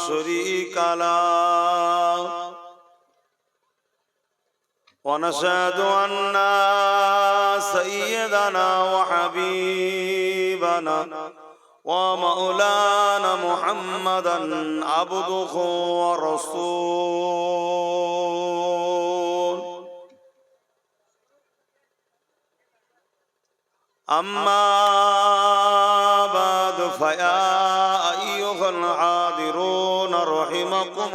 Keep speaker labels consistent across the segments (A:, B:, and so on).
A: شريك له ونشهد أن سيدنا وحبيبنا ومولانا محمدا عبده ورسوله أما بعد فيا أيها الحاضرون رحمكم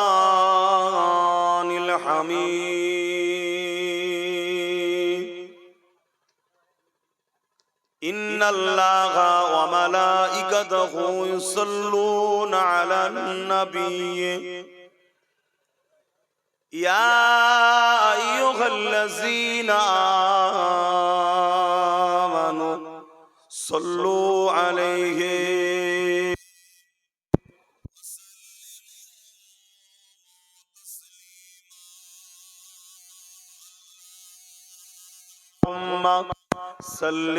A: الفرقان الحميد إن الله وملائكته يصلون على النبي يا أيها الذين آمنوا صلوا عليه صل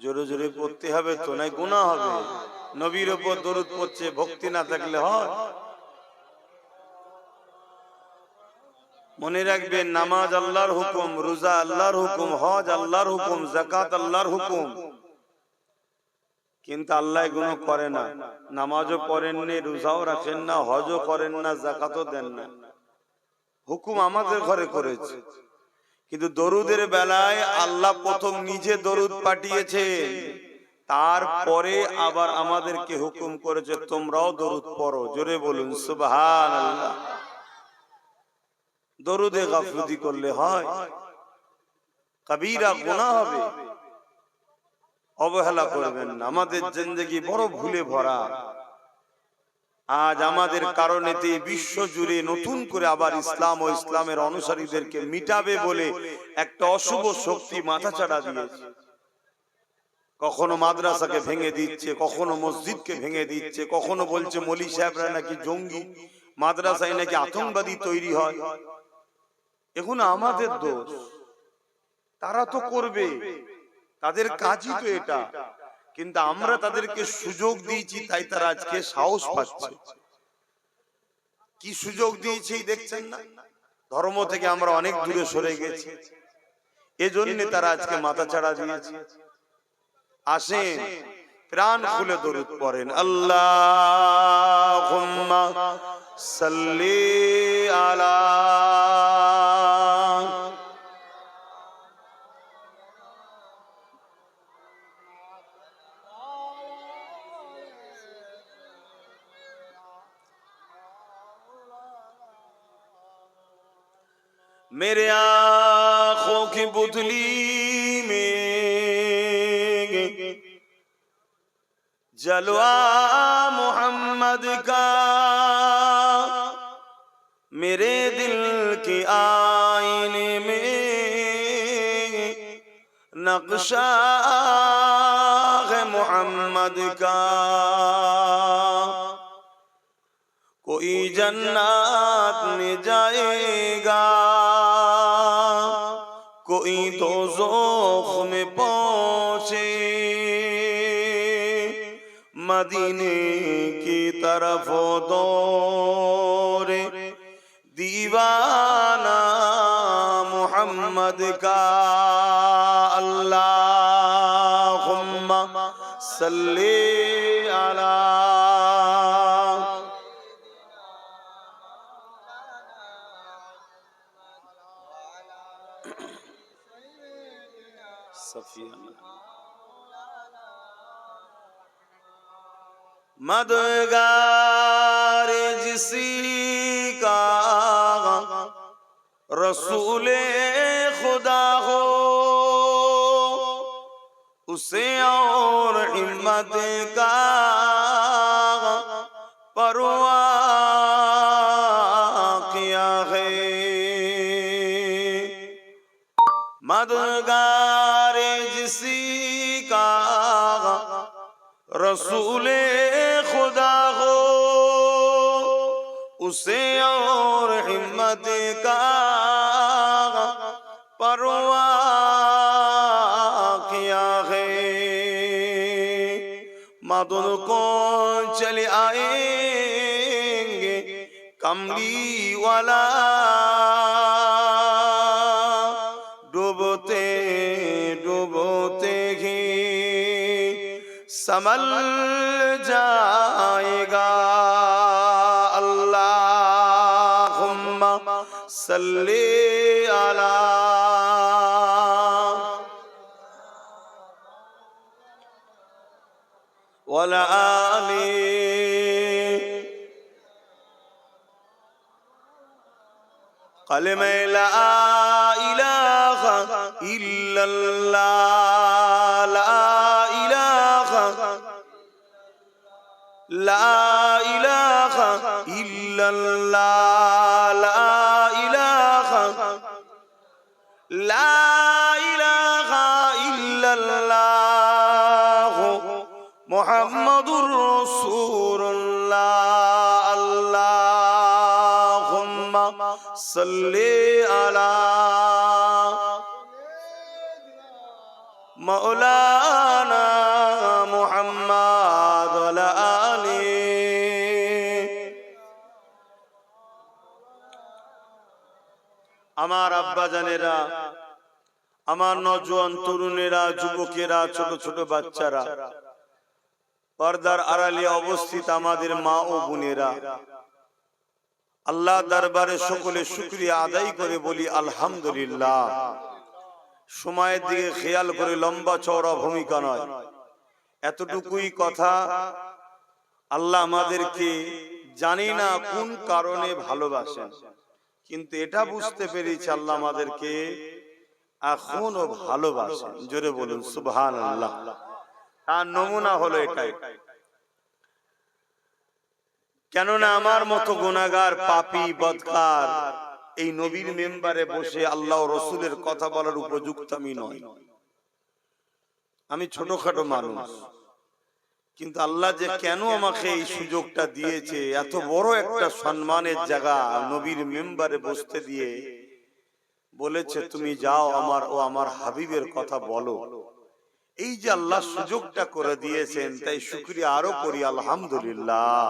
A: জোরে জোরে পড়তে হবে তো, নাই গুনাহ হবে। নবীর উপর দরুদ পড়ছে, ভক্তি না থাকলে হয়? মনে রাখবেন, নামাজ আল্লাহর হুকুম, রোজা আল্লাহর হুকুম, হজ আল্লাহর হুকুম, যাকাত আল্লাহর হুকুম, কিন্তু আল্লাহ এগুলো করে না। নামাজও পড়েননি, রোজাও রাখেন না, হজও করেন না, যাকাতও দেন না। হুকুম আমাদের ঘরে করেছে, কিন্তু দরুদের বেলায় আল্লাহ প্রথম নিজে দরুদ পাঠিয়েছে, তারপরে আবার আমাদেরকে হুকুম করেছে তোমরাও দরুদ পড়ো। জোরে বলুন সুবহানাল্লাহ। দরুদে গাফলতি করলে হয়, কবিরা গুনাহ হবে। অবহেলা করবেন না। আমাদের জিন্দেগি বড় ভুলে ভরা। আজ আমাদের কারণেতে বিশ্ব জুড়ে নতুন করে আবার ইসলাম ও ইসলামের অনুসারীদেরকে মিটাবে বলে একটা অশুভ শক্তি মাথাচাড়া দিয়েছে। কখনো মাদ্রাসাকে ভেঙে দিচ্ছে, কখনো মসজিদকে ভেঙে দিচ্ছে, কখনো বলছে মৌলী সাহেবরা নাকি জঙ্গি, মাদ্রাসায় নাকি আতঙ্কবাদী তৈরি হয়। এখন আমাদের দোষ, তারা তো করবে, তাদের কাজই তো এটা, কিন্তু আমরা তাদেরকে সুযোগ দিয়েছি, তাই তারা আজকে সাহস পাচ্ছে। কি সুযোগ দিয়েছি দেখছেন না? ধর্ম থেকে আমরা অনেক দূরে সরে গেছি, এজন্য তারা আজকে মাথা ছাড়া দিয়েছে। আসেন প্রাণ খুলে দরুদ পড়েন। আল্লাহুম্মা সাল্লি আলা मेरे आँखों की पुतली में जलवा मोहम्मद का, मेरे दिल के आईने में नक्शा है मोहम्मद का। कोई जन्नत में जाएगा, कोई दोज़ख में पहुंचे, मदीने की तरफ दौड़े दीवाना मोहम्मद का। अल्लाहुम्मा सल्ली अला मददगार जिसी का रसूले खुदा हो, उसे और हिम्मत का परवाह मददगार जिसी का रसूले खुदा हो, उसे और हिम्मत का परवाह किया है। मदद को चले आएंगे कमली वाला, डूबते डूबते ही संभल जाएगा। अल्लाहुम्मा सल्ली अला वला आली कलमे ला इलाहा इल्लल्लाह, ला इलाहा इल्लल्लाह, ला इलाहा इल्लल्लाह मुहम्मदुर रसूलुल्लाह। अल्लाहुम्मा सल्ली अला मौलाना मुहम्मद वला आली। আমার আব্বা জানেরা, আমার নওজোয়ান তরুণেরা, যুবকেরা, ছোট ছোট বাচ্চারা, পর্দার আড়ালে অবস্থিত আমাদের মা ও বোনেরা, আল্লাহ দরবারে সকলে শুকরিয়া আদায় করে বলি আলহামদুলিল্লাহ। সময়ের দিকে খেয়াল করে, লম্বা চওড়া ভূমিকা নয়, এতটুকুই কথা। আল্লাহ আমাদেরকে জানি না কোন কারণে ভালোবাসেন, কিন্তু এটা বুঝতে পেরেছি আল্লাহ আমাদেরকে এখনো ভালোবাসেন। জোরে বলুন সুবহানাল্লাহ। তার নমুনা হলো এটাই। কেননা আমার মতো গুনাহগার, পাপী, বদকার এই নবীর মেম্বারে বসে আল্লাহ ও রসুলের কথা বলার উপযুক্ত আমি নই। আমি ছোটখাটো মানুষ, কিন্তু আল্লাহ যে কেন আমাকে এই সুযোগটা দিয়েছে, এত বড় একটা সম্মানের জায়গা নবীর মেম্বারে বসতে দিয়ে বলেছে তুমি যাও আমার ও আমার হাবিবের কথা বলো। এই যে আল্লাহ সুযোগটা করে দিয়েছেন, তাই শুকরিয়া আরো করি আলহামদুলিল্লাহ।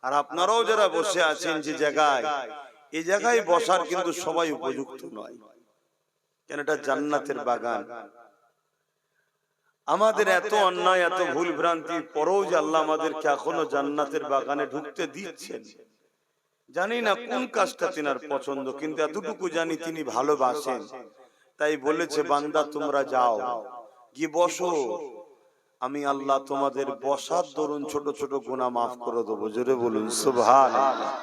A: আর আপনারাও যারা বসে আছেন যে জায়গায়, এই জায়গায় বসার কিন্তু সবাই উপযুক্ত নয়, কেন এটা জান্নাতের বাগান। আমাদের এত অন্যায়, এত ভুল ভ্রান্তি পরেও যে আল্লাহ আমাদেরকে এখনো জান্নাতের বাগানে ঢুকতে দিচ্ছেন, জানি না কোন কাজটা তিনার পছন্দ, কিন্তু এতটুকু জানি তিনি ভালোবাসেন। তাই বলেছে বান্দা তোমরা যাও, গিয়ে বসো, আমি আল্লাহ তোমাদের বসার দরুন ছোট ছোট গুনাহ মাফ করে দেবো। জোরে বলুন সুবহানাল্লাহ।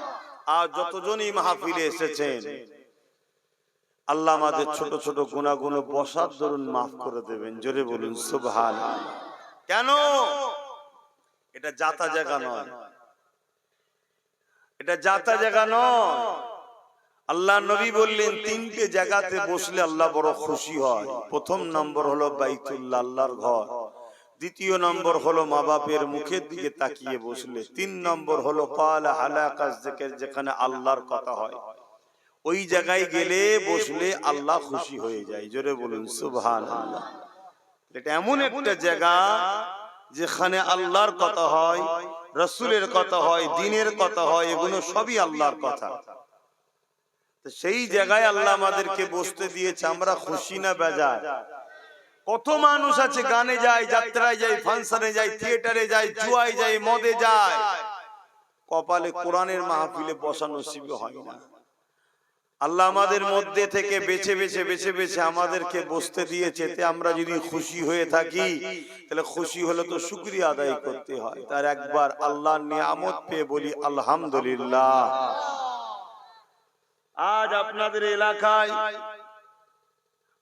A: আর যতজনই মাহফিলে এসেছেন, আল্লাহ আমাদের ছোট ছোট গুনাহগুলো বসার দরুন মাফ করে দেবেন। জোরে বলুন সুবহানাল্লাহ। কেন? এটা যাতা জায়গা নয়, এটা যাতা জায়গা নয়। আল্লাহ নবী বললেন তিনটে জায়গাতে বসলে আল্লাহ বড় খুশি হয়। প্রথম নম্বর হলো বাইতুল্লাহ, আল্লাহর ঘর। দ্বিতীয় নম্বর হলো মা বাপের মুখের দিকে তাকিয়ে বসলে। তিন নম্বর হলো কালা হালাকাস, যেখানে আল্লাহর কথা হয়, ওই জায়গায় গেলে বসলে আল্লাহ খুশি হয়ে যায়। জোরে বলুন সুবহানাল্লাহ। এটা এমন একটা জায়গা যেখানে আল্লাহর কথা হয়, রাসূলের কথা হয়, দ্বীনের কথা হয়, এগুলো সবই আল্লাহর কথা। তো সেই জায়গায় আল্লাহ আমাদেরকে বসতে দিয়েছে, আমরা খুশি না বেজার? কত মানুষ আছে গানে যায়, যাত্রায় যায়, ফাংশনে যায়, থিয়েটারে যায়, জুয়ায় যায়, মদে যায়, কপালে কোরআনের মাহফিলে বসা নসিব হয় না। আল্লাহ আমাদের মধ্যে থেকে বেছে বেছে বেছে বেছে আমাদেরকে বসতে দিয়েছে। তে আমরা যদি খুশি হয়ে থাকি, তাহলে খুশি হলে তো শুকরিয়া আদায় করতে হয়। তার একবার আল্লাহর নিয়ামত পেয়ে বলি আলহামদুলিল্লাহ। আজ আপনাদের এলাকায়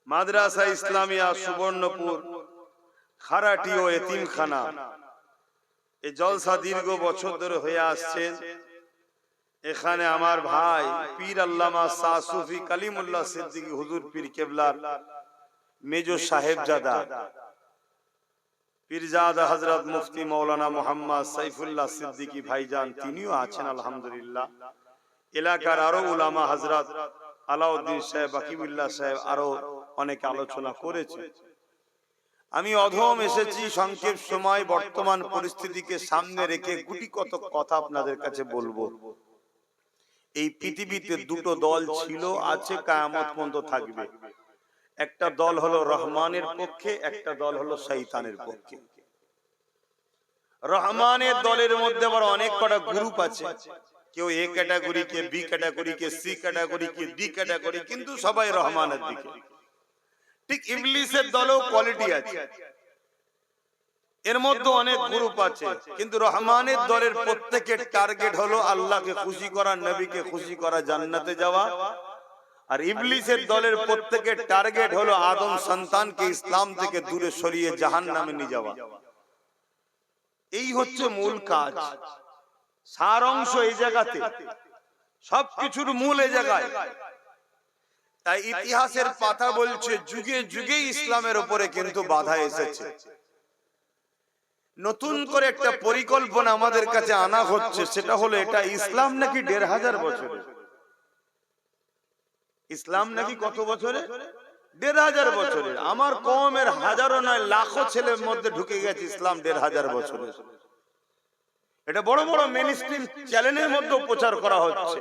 A: মাদ্রাসা ইসলামিয়া সুবর্ণপুর, খারাটি ও এতিমখানা, এই জলসা দীর্ঘ বছর ধরে হয়ে আসছেন। এখানে আমার ভাই পীর আল্লামা শাহ সুফি কালিমুল্লাহ সিদ্দিকী হুজুর পীর কেবলার মেজো সাহেবজাদা পীরজাদা হযরত মুফতি মাওলানা মুহাম্মদ সাইফুল্লাহ সিদ্দিকী ভাইজান তিনিও আছেন আলহামদুলিল্লাহ। এলাকার আরো উলামা হযরত আলাউদ্দিন সাহেব, বাকিবুল্লাহ সাহেব আরো অনেক আলোচনা করেছে। আমি অধম এসেছি সংক্ষেপ সময়, বর্তমান পরিস্থিতিকে সামনে রেখে গুটি কত কথা আপনাদের কাছে বলবো। এই পৃথিবীতে দুটো দল ছিল, আছে, কিয়ামত পর্যন্ত থাকবে। একটা দল হলো রহমানের পক্ষে, একটা দল হলো শয়তানের পক্ষে। রহমানের দলের মধ্যে আবার অনেক কটা গ্রুপ আছে, কেউ এ ক্যাটাগরি, কে বি ক্যাটাগরি, কে সি ক্যাটাগরি, কে ডি ক্যাটাগরি, কিন্তু সবাই রহমানের দিকে। ঠিক ইবলিসের দলেও কোয়ালিটি আছে, এর মধ্যে অনেক গ্রুপ আছে, কিন্তু রহমানের দলের প্রত্যেকের টার্গেট হলো আল্লাহকে খুশি করা, নবীকে খুশি করা, জান্নাতে যাওয়া। আর ইবলিসের দলের প্রত্যেকের টার্গেট হলো আদম সন্তানকে ইসলাম থেকে দূরে সরিয়ে জাহান্নামে নিয়ে যাওয়া। এই হচ্ছে মূল কাজ, সার অংশ এই জায়গাতে, সবকিছুর মূল এই জায়গায়। তাই ইতিহাসের পাতা বলছে যুগে যুগে ইসলামের উপরে কিন্তু বাধা এসেছে। নতুন করে একটা পরিকল্পনা আমাদের কাছে আনা হচ্ছে, সেটা হলো এটা ইসলাম নাকি ১৫০০ বছরের। ইসলাম নাকি কত বছরে? ১৫০০ বছরের। আমার কওমের হাজারো নয় লাখো ছেলের মধ্যে ঢুকে গেছে ইসলাম ১৫০০ বছরের। এটা বড় বড় মেইনস্ট্রিম চ্যানেলের মধ্যে প্রচার করা হচ্ছে।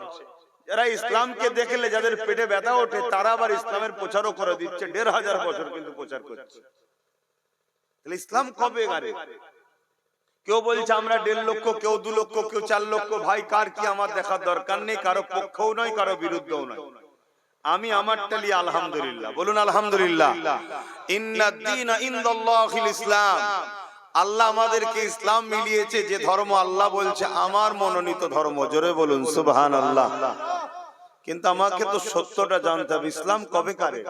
A: যারা ইসলামকে দেখলে যাদের পেটে ব্যথা ওঠে, তারা আবার ইসলামের প্রচারও করে দিচ্ছে। ১৫০০ বছর কিন্তু প্রচার করছে। তাহলে ইসলাম কবে গারে? কেউ বলছে আমরা ১.৫ লক্ষ, কেউ ২ লক্ষ, কেউ ৪ লক্ষ। ভাই কার কি আমার দেখার দরকার নেই, কারো পক্ষও নয়, কারো বিরুদ্ধেও নয়। আমি আমারটা নিয়ে আলহামদুলিল্লাহ, বলুন আলহামদুলিল্লাহ। ইন্নাদ দীনা ইনদাল্লাহিল ইসলাম। আল্লাহ আমাদেরকে ইসলাম মিলিয়েছে, যে ধর্ম আল্লাহ বলছে আমার মনোনীত ধর্ম। জোরে বলুন সুবহানাল্লাহ। কিন্তু আমাকে তো সত্যটা জানতে হবে, ইসলাম কবে কারে?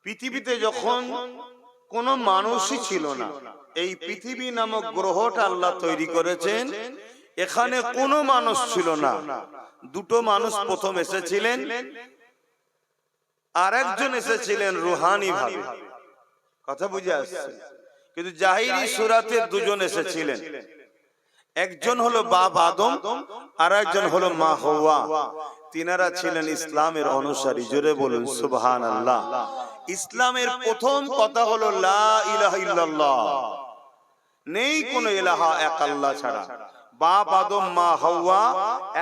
A: পৃথিবীতে যখন কোন মানুষই ছিল না, এই পৃথিবী নামক গ্রহটা আল্লাহ তৈরি করেছেন, এখানে কোনো মানুষ ছিল না। দুটো মানুষ প্রথম এসেছিলেন, আর একজন এসেছিলেন রুহানি ভাবে। কথা বুঝে আসছে? কিন্তু জাহিরি সূরাতে দুজন এসেছিলেন, একজন হলো বাপ আদম, আর একজন হলো মা হাওয়া। তিনারা ছিলেন ইসলামের অনুসারী। জোরে বলুন সুবহানাল্লাহ। ইসলামের প্রথম কথা হলো লা ইলাহা ইল্লাল্লাহ, নেই কোন ইলাহা এক আল্লাহ ছাড়া। বাপ আদম মা হাওয়া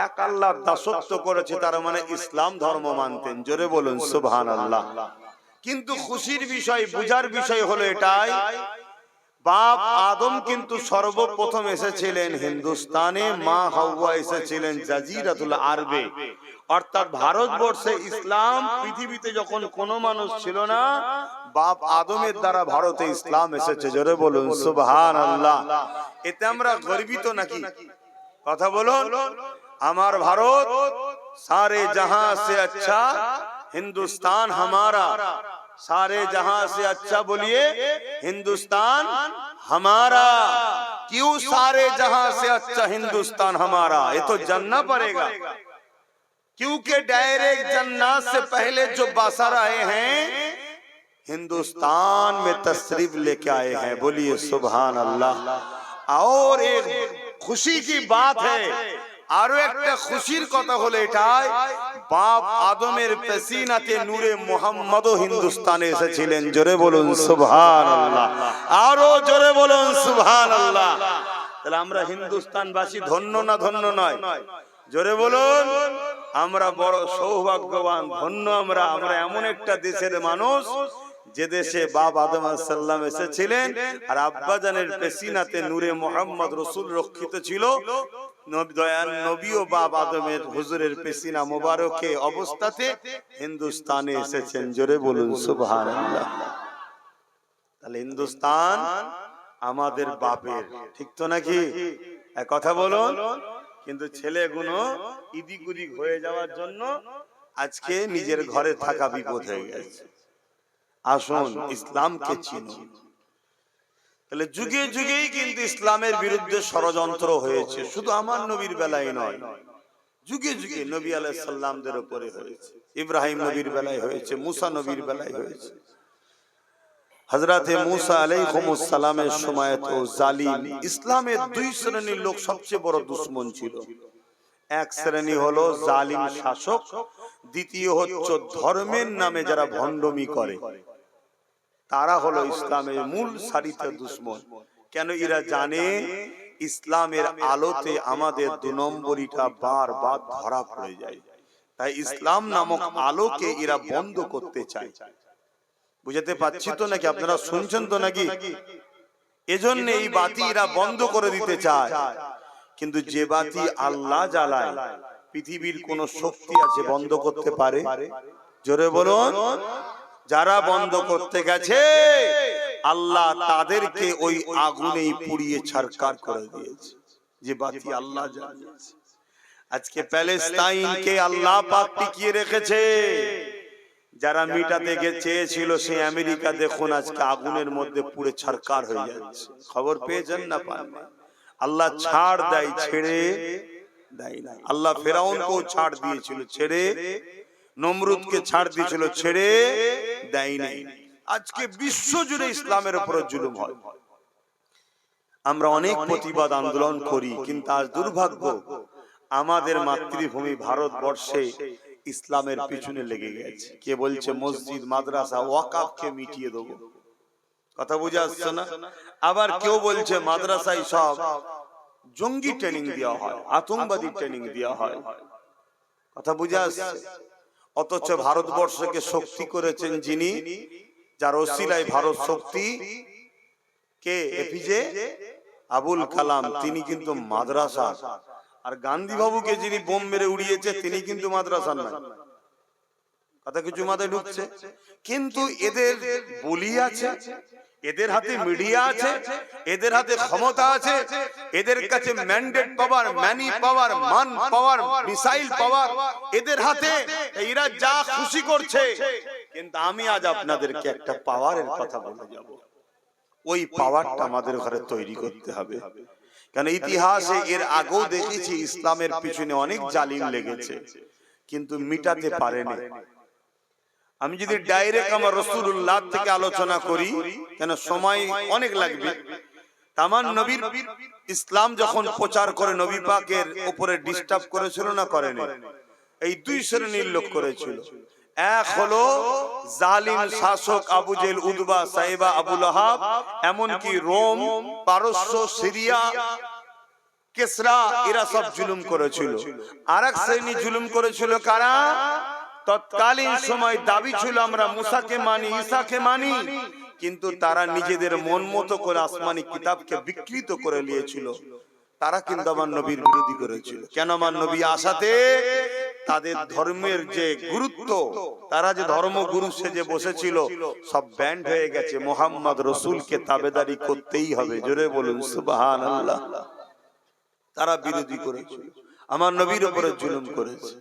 A: এক আল্লাহর দাসত্ব করেছে, তার মানে ইসলাম ধর্ম মানতেন। জোরে বলুন সুবহানাল্লাহ। কিন্তু খুশির বিষয়, বুঝার বিষয় হলো এটাই, বাপ আদম কিন্তু সর্বপ্রথম এসেছিলেন হিন্দুস্তানে, মা হাওয়া এসেছিলেন জাজিরাতুল আরবে, অর্থাৎ ভারতবর্ষে। ইসলাম পৃথিবীতে যখন কোনো মানুষ ছিল না, বাপ আদমের দ্বারা ভারতে ইসলাম এসেছে। জোরে বলুন সুবহানাল্লাহ। এতে আমরা গর্বিত নাকি? কথা বলুন। আমার ভারত সারে জাহাं से अच्छा, हिंदुस्तान हमारा। सारे जहां से अच्छा बोलिए, हिंदुस्तान हमारा। क्यों सारे जहां से अच्छा हिंदुस्तान हमारा? ये तो जानना पड़ेगा, क्योंकि डायरेक्ट जन्नत से पहले जो बसर आए हैं हिंदुस्तान में तशरीफ लेके आए हैं। बोलिए सुभान अल्लाह। और एक खुशी की बात है, আরো একটা খুশির কথা হলো এটাই, বাপ আদমের পেশিনাতে নূরে মুহাম্মদও হিন্দুস্তানে এসেছিলেন। জোরে বলুন সুবহানাল্লাহ, আরো জোরে বলুন সুবহানাল্লাহ। তাহলে আমরা হিন্দুস্তানবাসী ধন্য না ধন্য নয়? জোরে বলুন। আমরা বড় সৌভাগ্যবান, ধন্য আমরা। আমরা এমন একটা দেশের মানুষ যে দেশে বাপ আদম আলাইহিস সালাম এসেছিলেন, আর আব্বা জানের পেশিনাতে নূরে মুহাম্মদ রাসূল রক্ষিত ছিল। দয়াল নবী ও বাপ আদমের হুজুরের পেশিনা মোবারকে অবস্থাতে হিন্দুস্তানে এসেছেন। জোরে বলুন সুবহানাল্লাহ। তাহলে হিন্দুস্তান আমাদের বাপের, ঠিক তো নাকি? এক কথা বলুন। কিন্তু ছেলেগুলো ইদিগুদি হয়ে যাওয়ার জন্য আজকে নিজের ঘরে থাকা বিপদ হয়ে গেছে। আসুন ইসলামকে চিনুন। তাহলে যুগে যুগেই কিন্তু ইসলামের বিরুদ্ধে ষড়যন্ত্র হয়েছে, শুধু আমার নবীর বেলায় নয়, যুগে যুগে নবী আলাইহিস সালামদের উপরে হয়েছে, ইব্রাহিম নবীর বেলায় হয়েছে, মুসা নবীর বেলায় হয়েছে। হযরতে মুসা আলাইহিস সালামের সময় তো জালিম ইসলামের দুই শ্রেণীর লোক সবচেয়ে বড় দুশমন ছিল। এক শ্রেণী হলো জালিম শাসক, দ্বিতীয় হচ্ছে ধর্মের নামে যারা ভণ্ডমি করে, তারা হলো ইসলামের মূল সারিতে দুশমন। কেন? এরা জানে ইসলামের আলোতে আমাদের 2 নম্বরিটা বারবার ধরা পড়ে যায়, তাই ইসলাম নামক আলোকে এরা বন্ধ করতে চায়। বুঝতে পারছি তো নাকি? আপনারা শুনছেন তো নাকি? এজন্য এই বাতি এরা বন্ধ করে দিতে চায়। কিন্তু যে বাতি আল্লাহ জ্বালায়, পৃথিবীর কোন শক্তি আছে বন্ধ করতে পারে? জোরে বলুন। যারা বন্ধ করতে গেছে আল্লাহ তাদেরকে ওই আগুনেই পুড়িয়ে ছারখার করে দিয়েছে, যে বাতি আল্লাহ জ্বালিয়েছে। আজকে প্যালেস্তাইনকে আল্লাহ পাক টিকিয়ে রেখেছে। যারা মিটাতে চেয়েছিল সেই আমেরিকা দেখুন আজকে আগুনের মধ্যে পুড়ে ছারখার হয়ে যাচ্ছে। খবর পেয়েছেন না? পান? আল্লাহ ছাড় দেয়, ছেড়ে দেয় না। আল্লাহ ফেরাউনকেও ছাড় দিয়েছিল, ছেড়ে, নমরুদকে ছাড় দিয়েছিল, ছেড়ে দেয় নাই। আজকে বিশ্ব জুড়ে ইসলামের উপর জুলুম হয়। আমরা অনেক প্রতিবাদ আন্দোলন করি, কিন্তু আজ দুর্ভাগ্য আমাদের মাতৃভূমি ভারতবর্ষে ইসলামের পিছনে লেগে গেছে। কে বলছে মসজিদ মাদ্রাসা ওয়াকাফকে মিটিয়ে দেবো, কথা বুঝে আসছে না? আবার কেউ বলছে মাদ্রাসায় সব জঙ্গি ট্রেনিং দেওয়া হয়, আতঙ্কবাদী ট্রেনিং দেওয়া হয়, কথা বুঝে আসছে? অথচ ভারতবর্ষকে শক্তি করেছেন যিনি, যার ওসিলায় ভারত শক্তি, কে? এপিজে আবুল কালাম। তিনি কিন্তু মাদ্রাসা। আর গান্ধী বাবুকে যিনি বোম মেরে উড়িয়েছে তিনি কিন্তু মাদ্রাসার না। কথা কিছু মাথায় ঢুকছে? কিন্তু এদের বলি আছে, এদের হাতে মিডিয়া আছে, এদের হাতে ক্ষমতা আছে, এদের কাছে ম্যান্ডেট পাওয়ার, ম্যানি পাওয়ার, মান পাওয়ার, মিসাইল পাওয়ার এদের হাতে। এরা যা খুশি করছে। কিন্তু আমি আজ আপনাদেরকে একটা পাওয়ারের কথা বলে যাব। ওই পাওয়ারটা আমাদের ঘরে তৈরি করতে হবে। কারণ ইতিহাসে এর আগেও দেখেছি ইসলামের পিছনে অনেক জালিম লেগেছে, কিন্তু মিটাতে পারেনি। আমি যদি ডাইরেক্ট আমার রাসূলুল্লাহ থেকে আলোচনা করি, কেন সময় অনেক লাগবে। তামান নবীর ইসলাম যখন প্রচার করে নবী পাকের উপরে ডিস্টার্ব করেছিল না করেনি? এই দুই শ্রেণীর লোক করেছিল। এক হলো জালিম শাসক আবু জেহেল, উতবা, সাইবা, আবু লাহাব, এমনকি রোম, পারস্য, সিরিয়া, কিসরা, এরা সব জুলুম করেছিল। আরেক শ্রেণী জুলুম করেছিল কারা? তৎকালীন সময় দাবি ছিল আমরা মুসাকে মানি, ঈসাকে মানি, কিন্তু তারা নিজেদের মন মতো করে আসমানি কিতাবকে বিকৃত করে নিয়েছিল। তারা কিন্তু আমার নবীর বিরোধী করেছিল। কেন? আমার নবী আসাতে তাদের ধর্মের যে গুরুত্ব, তারা যে ধর্মগুরু সেজে বসেছিল, সব ব্যান্ড হয়ে গেছে। মুহাম্মদ রাসূলকে তাবেদারি করতেই হবে। জোরে বলুন সুবহানাল্লাহ। তারা বিরোধী করেছিল, আমার নবীর উপরে জুলুম করেছে।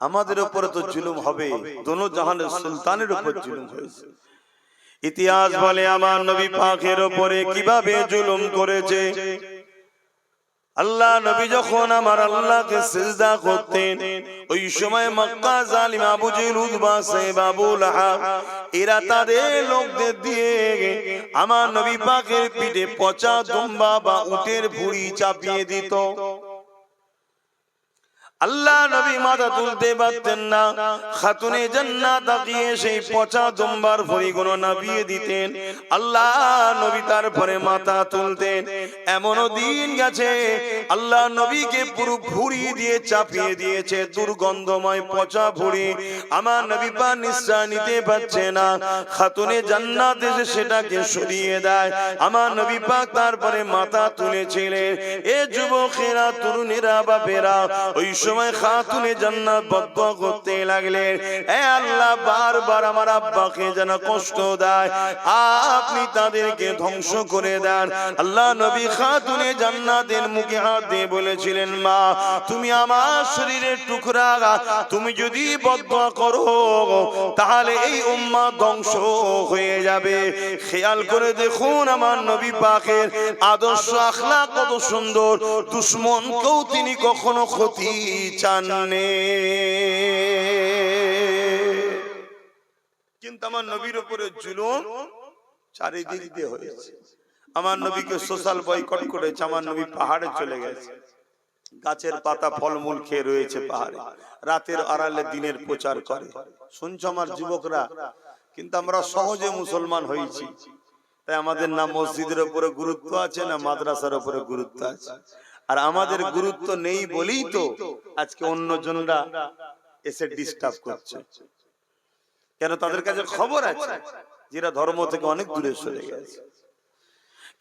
A: আমাদের উপরে তো জুলুম হবে, দোনো জাহানের সুলতানের উপর জুলুম হয়েছে। ইতিহাস বলে আমার নবী পাকের উপরে কিভাবে জুলুম করেছে। আল্লাহ নবী যখন আমার আল্লাহকে সিজদা করতেন, ওই সময় মক্কা জালিম আবু জেহেল, উতবা, সাইবা, আবু লাহাব এরা তাদের লোকদের দিয়ে আমার নবী পাকের পিঠে পচা দুম্বা বা উটের ভুঁড়ি চাপিয়ে দিত। আল্লাহ নবী মাথা তুলতে পারতেন না। খাতুনে জান্নাত তাকিয়ে সেই পচা দুম্বার ভুঁড়িগুলো নাবিয়ে দিতেন। আল্লাহ নবী তারপরে মাথা তুলতেন। এমনও দিন গেছে আল্লাহ নবীকে পুরো ভুঁড়ি দিয়ে চাপিয়ে দিয়েছে, দুর্গন্ধময় পচা ভুঁড়ি। আমার নবী পাক নিঃশ্বাস নিতে পারছে না। খাতুনে জান্নাত এসে সেটাকে সরিয়ে দেয়। আমার নবী পাক তারপরে মাথা তুলেছিলেন। এ যুবকেরা, তরুণেরা, বাপেরা, ওই সময় খাতুনে জান্নাত বদদুয়া করতে লাগলেন, এ আল্লাহ বারবার আমার আব্বাকে যেন কষ্ট দেয়, আপনি তাদেরকে ধ্বংস করে দেন। আল্লাহ নবী খাতুনে জান্নাতের মুখে হাত দিয়ে বলেছিলেন, মা তুমি আমার শরীরের টুকরা, তুমি যদি বদদুয়া করো তাহলে এই উম্মাহ ধ্বংস হয়ে যাবে। খেয়াল করে দেখুন আমার নবী পাকের আদর্শ আখলাক কত সুন্দর, দুশমনকেও তিনি কখনো ক্ষতি চাননি। কিন্তু আমার নবীর উপরে জুলুম চারিদিক দিয়ে হয়েছে। আমার নবীকে সোশ্যাল বয়কট করেছে, আমার নবী পাহাড়ে চলে গেছে, গাছের পাতা ফলমূল খেয়ে রয়েছে পাহাড়ে, রাতের আড়ালে দিনের প্রচার করে। শুনছো আমার যুবকরা? কিন্তু আমরা সহজে মুসলমান হয়েছি, তাই আমাদের না মসজিদের উপরে গুরুত্ব আছে না মাদ্রাসার উপরে গুরুত্ব আছে। আর আমাদের গুরুত্ব নেই বলেই তো আজকে অন্যজনরা এসে ডিস্টার্ব করছে। কেন? তাদের কাছে খবর আছে যারা ধর্ম থেকে অনেক দূরে সরে গেছে।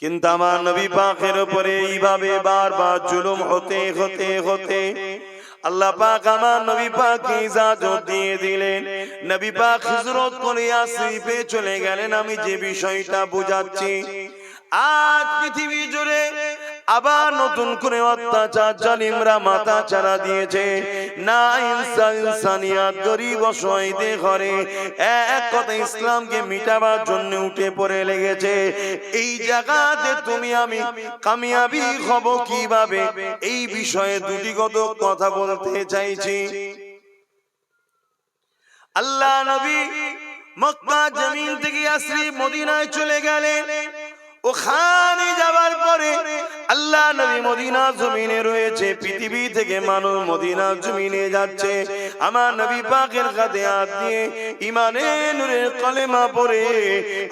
A: কিন্তু আমার নবী পাকের উপরে এইভাবে বারবার জুলুম হতে হতে হতে আল্লাহ পাক আমার নবী পাককে ইজাজত দিয়ে দিলেন। নবী পাক হিজরত করে ইয়াসরিবে চলে গেলেন। আমি যে বিষয়টা বোঝাচ্ছি, আজ পৃথিবী জুড়ে আবার নতুন করে অত্যাচার জালিমরা মাথা চারা দিয়েছে। না ইনসানিয়াত গরিব অসহায়দের ঘরে এক কথা ইসলামকে মিটাবার জন্য উঠে পড়ে লেগেছে। এই জায়গাতে তুমি আমি কামিয়াবি হব কিভাবে, এই বিষয়ে দুটি কথা বলতে চাইছি। আল্লাহ নবী মক্কা জমিন থেকে ইয়াসরিব মদিনায় চলে গেলেন। ওখানে যাওয়ার পরে আল্লাহ নবী মদিনা জমিনে রয়েছে, পৃথিবী থেকে মানুষ মদিনা জমিনে যাচ্ছে। আমার নবী পাকের কাঁধে হাত দিয়ে ঈমানের নূরের কলেমা পড়ে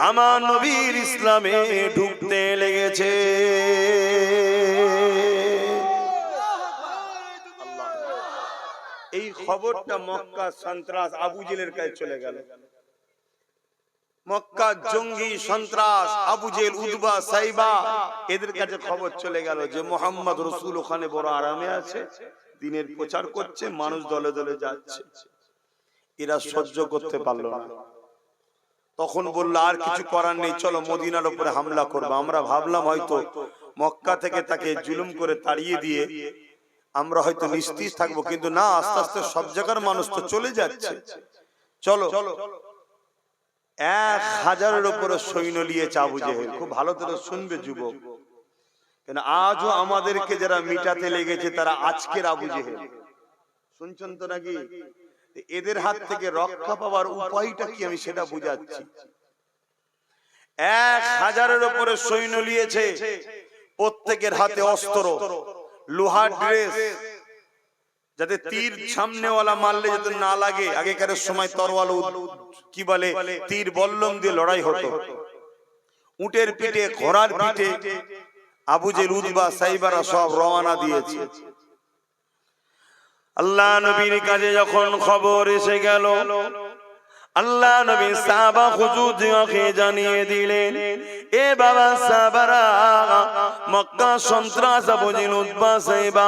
A: আমার নবীর ইসলামে ঢুকতে লেগেছে। এই খবরটা মক্কা সন্ত্রাস আবু জেলের কাছে চলে গেল। মক্কা জঙ্গি সন্ত্রাস আবু জেল, উতবা, সাইবা, এদের কাছে খবর চলে গেল যে মুহাম্মদ রাসূল ওখানে বড় আরামে আছে, দ্বীনের প্রচার করছে, মানুষ দলে দলে যাচ্ছে। এরা সহ্য করতে পারল না। তখন বলল আর কিছু করার নেই, চলো মদিনার উপরে হামলা করব। আমরা ভাবলাম হয়তো মক্কা থেকে তাকে জুলুম করে তাড়িয়ে দিয়ে আমরা হয়তো নিস্তেজ থাকবো, কিন্তু না, আস্তে আস্তে সব জায়গার মানুষ তো চলে যাচ্ছে। চলো 1000-এর উপরে সৈন্য নিয়েছে আবু জেহেল। খুব ভালো করে শুনবে যুবক, কেন আজও আমাদেরকে যারা মিটাতে লেগেছে তারা আজকের আবু জেহেল। শুনছেন তো নাকি? এদের হাত থেকে রক্ষা পাওয়ার উপায়টা কি আমি সেটা বুঝাচ্ছি। 1000-এর উপরে সৈন্য নিয়েছে, প্রত্যেকের হাতে অস্ত্র, লোহার ড্রেস, যাতে তীর সামনেওয়ালা মারলে যাতে না লাগে। আগেকার সময় তরোয়াল কি বলে তীর বল্লম দিয়ে লড়াই হতো। উটের পিঠে, ঘোড়ার পিঠে আবু জেল, উতবা, সাইবারা সব রওনা দিয়েছে। আল্লাহ নবীর কাছে যখন খবর এসে গেল, আল্লাহ নবী সাহাবা হুজুরকে জানিয়ে দিলেন, এ বাবা সাহাবারা, মক্কা সন্ত্রাস আবু জেল, উতবা, সাইবা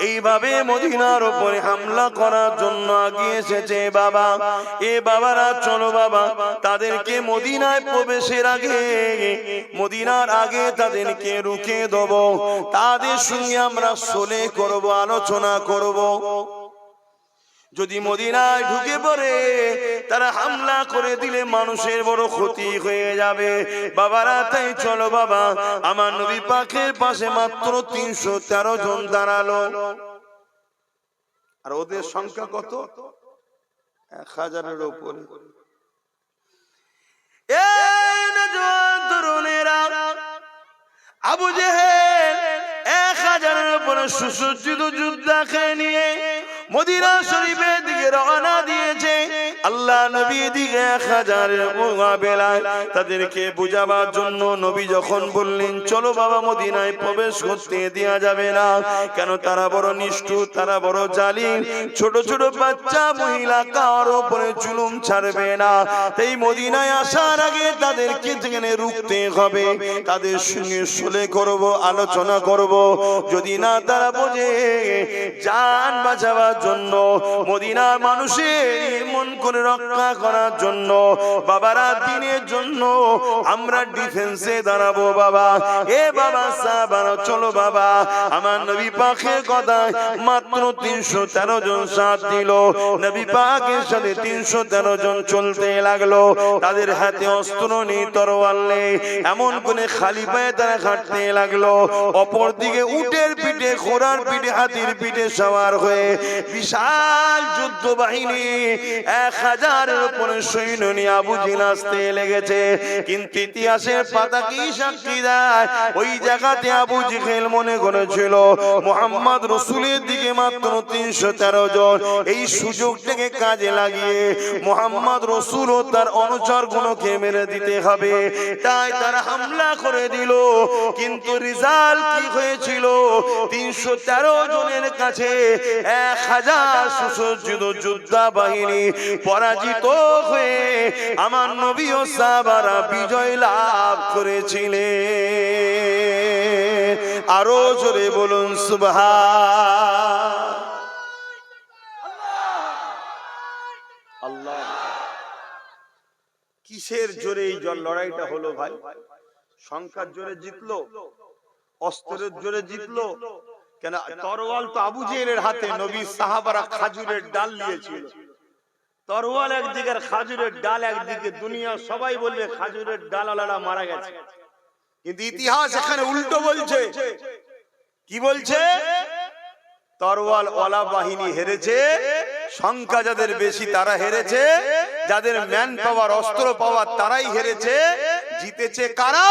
A: এইভাবে মদিনার উপরে হামলা করার জন্য এগিয়ে এসেছে। বাবা, এ বাবারা চলো বাবা, তাদেরকে মদিনায় প্রবেশের আগে, মদিনার আগে তাদেরকে রুখে দেব, তাদের সঙ্গে আমরা সুলহ করব, আলোচনা করব। যদি মদিনায় ঢুকে পড়ে তারা হামলা করে দিলে মানুষের বড় ক্ষতি হয়ে যাবে। বাবারা, তাই চলো বাবা। আমার নবী পাকের পাশে মাত্র 313 জন দাঁড়ালো। আর ওদের সংখ্যা কত? 1000-এর উপরে। এই নওজোয়ান তরুণেরা, আবু জেহেল 1000-এর উপরে সুসজ্জিত যোদ্ধাকে নিয়ে মদিনা শরীফের দিকে রওনা দিয়েছে। আল্লাহ নবী দিকে 1000 মোকাবেলায় তাদেরকে বুঝাবার জন্য নবী যখন বললেন চলো বাবা মদিনায় প্রবেশ করতে দেয়া যাবে না, কেন তারা বড় নিষ্ঠুর, তারা বড় জালিম, ছোট ছোট বাচ্চা মহিলা কার উপরে জুলুম ছাড়বে না, তাই মদিনায় আসার আগে তাদেরকে যেখানে রুখতে হবে, তাদের সঙ্গে সুলে করব, আলোচনা করব, যদি না তারা বোঝে জান বাঁচাবার জন্য, মদিনার মানুষের মন করে রক্ষা করার জন্য, বাবারা দিনের জন্য আমরা ডিফেন্সে দাঁড়াবো বাবা। এ বাবা সাহাবারা চলো বাবা। আমার নবী পাকের কথায় মাত্র 313 জন সাথ দিল। নবী পাকের সাথে 313 জন চলতে লাগলো। তাদের হাতে অস্ত্র নেই, তরোয়াল নেই, এমন করে খালি পায়ে তারা হাঁটতে লাগলো। অপর দিকে উটের পিঠে, ঘোড়ার পিঠে, হাতির পিঠে সওয়ার হয়ে বিশাল যুদ্ধ বাহিনী 1000-এর উপরে সৈন্য নিয়ে আবু জেহেল আসতে লেগেছে। কিন্তু ইতিহাসের পাতা কি সাক্ষী দেয়, ওই জায়গাতে আবু জেহেল মনে করেছিল মুহাম্মদ রাসূলের দিকে মাত্র 313 জন, এই সুযোগটাকে কাজে লাগিয়ে মুহাম্মদ রাসূল ও তার অনুচরগুলোকে মেরে দিতে হবে, তাই তারা হামলা করে দিল। কিন্তু রেজাল্ট কি হয়েছিল? 313 জনের কাছে 1000 সুসজ্জিত যোদ্ধা বাহিনী পরাজিত হয়ে আমার নবী ও সাহাবারা বিজয় লাভ করেছিলেন। আরো জোরে বলুন সুবহান আল্লাহ। কিসের জোরে এই লড়াইটা হলো ভাই? সংখ্যার জোরে জিতলো? অস্ত্রের জোরে জিতলো? কেন তরোয়াল তো আবু জেহেলের হাতে, নবী সাহাবারা খাজুরের ডাল নিয়েছিল। তরোয়াল একদিকে, খাজুরের ডাল একদিকে। দুনিয়া সবাই বলবে খাজুরের ডালওয়ালারা মারা গেছে, কিন্তু ইতিহাস এখানে উল্টো বলছে। কি বলছে? তরোয়াল ওয়ালা বাহিনী হেরেছে, সংখ্যা যাদের বেশি তারা হেরেছে, যাদের ম্যান পাওয়ার, অস্ত্র পাওয়ার তারাই হেরেছে। জিতেছে কারা?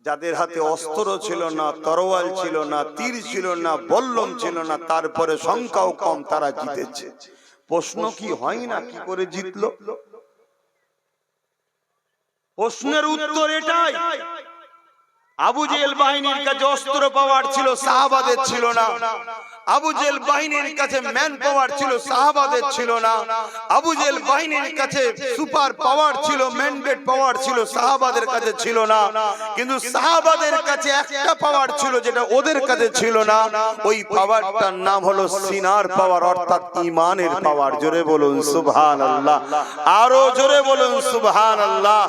A: যাদের হাতে অস্ত্র ছিল না, তরোয়াল ছিল না, তীর ছিল না, বল্লম ছিল না, তারপরে সংখ্যাও কম, তারা জিতেছে। প্রশ্ন কি হয় না কি করে জিতলো? প্রশ্নের উত্তর এটাই, আবু জেহেল বাহিনীর কাছে অস্ত্র পাওয়ার ছিল, সাহাবাদের ছিল না। আবু জেহেল বাহিনীর কাছে ম্যান পাওয়ার ছিল, সাহাবাদের ছিল না। আবু জেহেল বাহিনীর কাছে সুপার পাওয়ার ছিল, ম্যান্ডেট পাওয়ার ছিল, সাহাবাদের কাছে ছিল না। কিন্তু সাহাবাদের কাছে একটা পাওয়ার ছিল যেটা ওদের কাছে ছিল না। ওই পাওয়ারটার নাম হলো সিনার পাওয়ার, অর্থাৎ ঈমানের পাওয়ার। জোরে বলুন সুবহানাল্লাহ, আরো জোরে বলুন সুবহানাল্লাহ।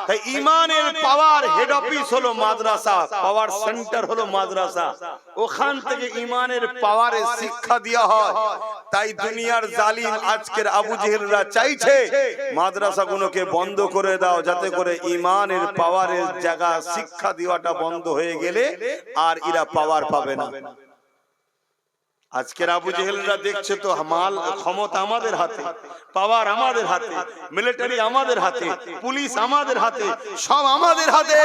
A: তাই ঈমানের পাওয়ার হেড অফিস হলো মাদ্রাসা, পাওয়ার সেন্টার হলো মাদ্রাসা। ওখান থেকে ঈমানের পাওয়ারে শিক্ষা দেওয়া হয়। তাই দুনিয়ার জালিম আজকের আবু জেহেলরা চাইছে মাদ্রাসাগুলোকে বন্ধ করে দাও, যাতে করে ঈমানের পাওয়ারের জায়গা শিক্ষা দেওয়াটা বন্ধ হয়ে গেলে আর এরা পাওয়ার পাবে না। আজকের আবু জেহেলরা দেখছে তো মাল ক্ষমতা আমাদের হাতে, পাওয়ার আমাদের হাতে, মিলিটারি আমাদের হাতে, পুলিশ আমাদের হাতে, সব আমাদের হাতে।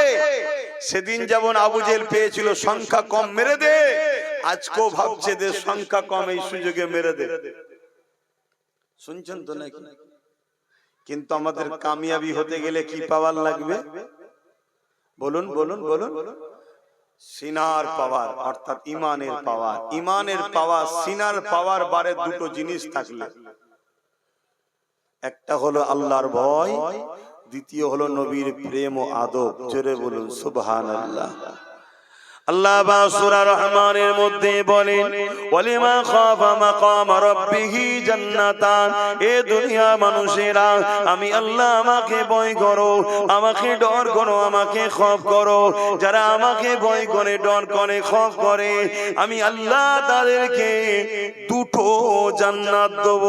A: সেদিন যেমন আবু জেহেল পেয়েছিল সংখ্যা কম, মেরে দে, আজকেও ভাবছে যে সংখ্যা কম, এই সুযোগে মেরে দে। শুনছেন তো নাকি? কিন্তু আমাদের কামিয়াবি হতে গেলে কি পাওয়ার লাগবে? বলুন বলুন বলুন। সিনার পাওয়ার, অর্থাৎ ঈমানের পাওয়ার। ঈমানের পাওয়ার, সিনার পাওয়ার বারে দুটো জিনিস থাকলে, একটা হলো আল্লাহর ভয়, দ্বিতীয় হলো নবীর প্রেম ও আদব। জোরে বলুন সুবহানাল্লাহ। আল্লাহ সূরা রহমানের মধ্যে বলেন, ওয়ালিমা খাফা মাকাম রাব্বিহি জান্নাতান। এ দুনিয়া মানুষেরা, আমি আল্লাহ আমাকে ভয় করো, আমাকে ডর করো, আমাকে খৌফ করো। যারা আমাকে ভয় করে, ডর করে, খৌফ করে, আমি আল্লাহ তাদেরকে দুটো জান্নাত দেব।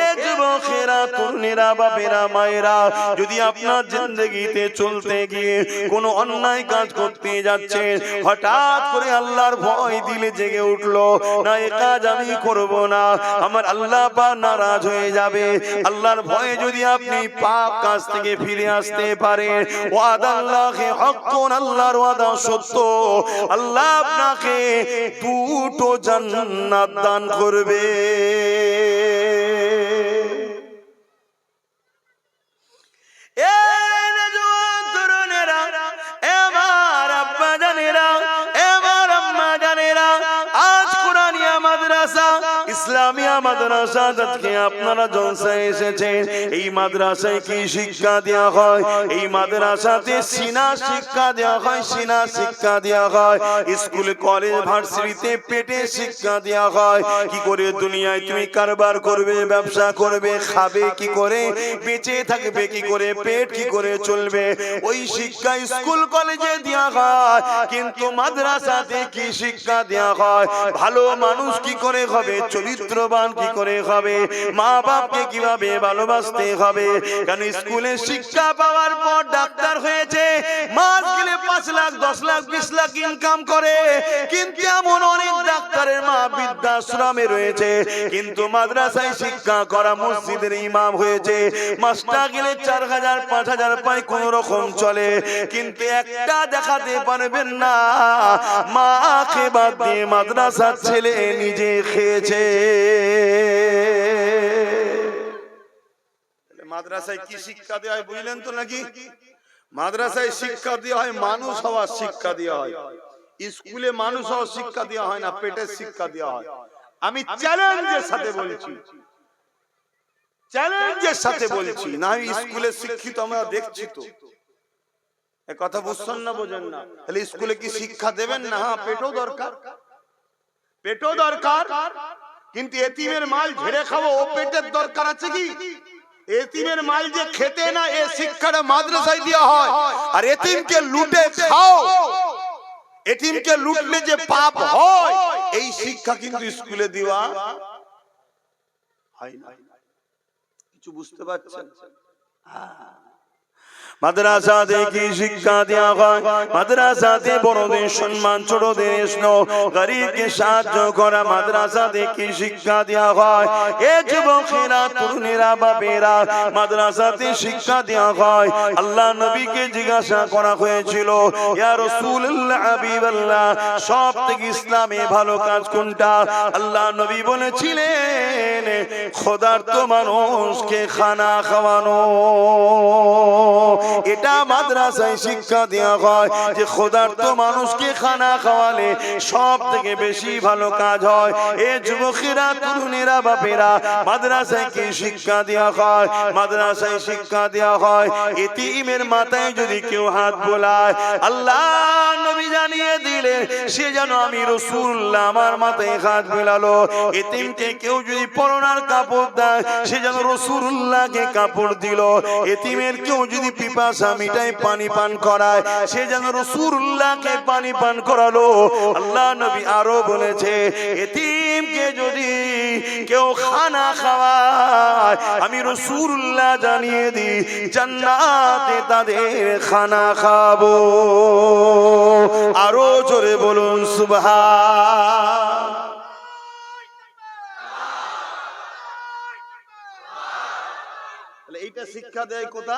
A: এ যুবকেরা, তুমি তরুণেরা বাপেরা মায়েরা, যদি আপনার জিন্দেগিতে চলতে গিয়ে কোনো অন্যায় কাজ করতে যাচ্ছেন, হঠাৎ করে আল্লাহর ভয় দিলে জেগে উঠলো, না এ কাজ আমি করব না, আমার আল্লাহ পাক নারাজ হয়ে যাবে, আল্লাহর ভয়ে যদি আপনি পাপ কাজ থেকে ফিরে আসতে পারেন, ওয়াদাল্লাহি হাক্কুন, আল্লাহর ওয়াদা সত্য, আল্লাহ আপনাকে দুটো জান্নাত দান করবে। ইসলামিয়া মাদ্রাসা আজকে আপনারা জলসায় এসেছেন, এই মাদ্রাসায় কি শিক্ষা দেওয়া হয়? এই মাদ্রাসাতে সিনা শিক্ষা দেওয়া হয়, সিনা শিক্ষা দেওয়া হয়। স্কুল কলেজ ভার্সিটিতে পেটে শিক্ষা দেওয়া হয়, কি করে দুনিয়ায় তুমি কারবার করবে, ব্যবসা করবে, খাবে কি করে, বেঁচে থাকবে কি করে, পেট কি করে চলবে, ওই শিক্ষা স্কুল কলেজে দেওয়া হয়। কিন্তু মাদ্রাসাতে কি শিক্ষা দেওয়া হয়? ভালো মানুষ কি করে হবে, চরিত্রবান কি করে হবে, মা বাপকে কিভাবে ভালোবাসতে হবে। কারণ স্কুলে শিক্ষা পাওয়ার পর ডাক্তার হয়েছে, মাস গেলে 5 লাখ 10 লাখ 20 লাখ ইনকাম করে, কিন্তু এমন অনেক ডাক্তারের মা বৃদ্ধাশ্রমে রয়েছে, কিন্তু মাদ্রাসায় শিক্ষা করা মসজিদের ইমাম হয়েছে, মাসটা গেলে 4000 5000 পায়, কোন রকম চলে, কিন্তু একটা দেখাতে পারবেন না মাকে বাদ দিয়ে মাদ্রাসার ছেলে নিজে খেয়েছে। মাদ্রাসায় কি শিক্ষা দেওয়া হয় বুঝলেন তো নাকি? মাদ্রাসায় শিক্ষা দেওয়া হয় মানুষ হওয়ার শিক্ষা দেওয়া হয়, স্কুলে মানুষ হওয়ার শিক্ষা দেওয়া হয় না, পেটের শিক্ষা দেওয়া হয়। আমি চ্যালেঞ্জের সাথে বলছি, চ্যালেঞ্জের সাথে বলছি, না স্কুলে শিক্ষিত আমরা দেখছি তো, এ কথা বুঝছেন না, বোঝেন না? তাহলে স্কুলে কি শিক্ষা দেবেন না? হ্যাঁ, পেটও দরকার, পেটও দরকার, কিন্তু এতিমের মাল ঝেড়ে খাবো ও পেটের দরকার আছে কি? এতিমের মাল যে খেতে না, এ শিক্ষাটা মাদ্রাসায় দেওয়া হয়। আর এতিমকে লুটে খাও, এতিমকে লুটলে যে পাপ হয়, এই শিক্ষা কিন্তু স্কুলে দেওয়া হয় না। কিছু বুঝতে পারছেন? মাদ্রাসাতে কি শিক্ষা দেওয়া হয়? মাদ্রাসাতে বড়দের সম্মান, ছোটদের স্নেহ, গরিবকে সাহায্য করা, মাদ্রাসাতে কি শিক্ষা দেওয়া হয়? এ যুবকেরা, তরুণেরা, বাপেরা, মাদ্রাসাতে শিক্ষা দেওয়া হয়। আল্লাহ নবীকে জিজ্ঞাসা করা হয়েছিল, ইয়া রাসূলুল্লাহ, হাবিবাল্লাহ, সব থেকে ইসলামে ভালো কাজ কোনটা? আল্লাহ নবী বলেছিলেন, ক্ষুধার্ত মানুষকে খানা খাওয়ানো। এটা মাদ্রাসায় শিক্ষা দেওয়া হয় যে ক্ষুধার্ত মানুষকে খানা খাওয়ালে সব থেকে বেশি ভালো কাজ হয়। এ যুবকেরা, তরুণেরা, বাপেরা, মাদ্রাসায় কি শিক্ষা দেওয়া হয়? মাদ্রাসায় শিক্ষা দেওয়া হয় এতিমের মাথায় যদি কেউ হাত বোলায়, আল্লাহ নবী জানিয়ে দিলেন, সে যেন আমি রাসূলুল্লাহ আমার মাথায় হাত বোলালো। এতিমকে কেউ যদি পরনার কাপড় দেয়, সে যেন রাসূলুল্লাহকে কাপড় দিল। এতিমের কেউ যদি পিপাসা মিটায়, পানি পান করায়, সে যেন রাসূলুল্লাহকে পানি পান করালো। আল্লাহ নবী আরো বলেছে, এতিমকে যদি কেউ খানা খাওয়ায়, আমি রাসূলুল্লাহ জানিয়ে দিই, জান্নাতে তাদের খানা খাবো। আরো জোরে বলুন সুবহান। এইটা শিক্ষা দেয় কোথা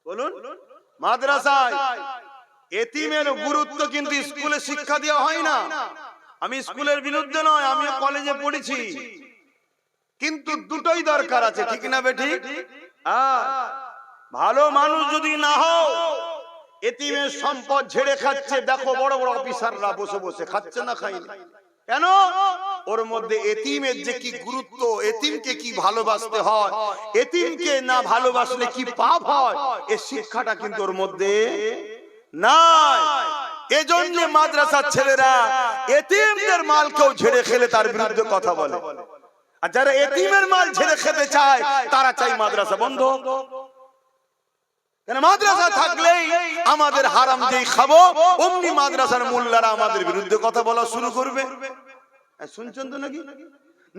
A: বলুন? মাদ্রাসায়। এতিমের গুরুত্ব কিন্তু স্কুলে শিক্ষা দেওয়া হয় না। আমি স্কুলের বিরুদ্ধে নয়, আমি কলেজে পড়েছি, কিন্তু দুটোই দরকার আছে, ঠিক না বেঠি? ভালো মানুষ যদি না হও, এতিমের সম্পদ ঝেড়ে খাচ্ছে, দেখো বড় বড় অফিসাররা বসে বসে খাচ্ছে না, খায়নি কেন? ওর মধ্যে এতিমের যে কি গুরুত্ব, এতিমকে কি ভালোবাসতে হয়, এতিমকে না ভালোবাসলে কি পাপ হয়, এই শিক্ষাটা কিন্তু ওর মধ্যে নাই। এজন্য মাদ্রাসার ছেলেরা এতিমদের মাল কেউ ঝেড়ে খেলে তার বিরুদ্ধে কথা বলে, আর যারা এতিমের মাল ঝেড়ে খেতে চায় তারা চাই মাদ্রাসা বন্ধ। মাদ্রাসা থাকলেই আমাদের হারাম যেই খাবো, অমনি মাদ্রাসার মোল্লারা আমাদের বিরুদ্ধে কথা বলা শুরু করবে। শুনছেন তো নাকি?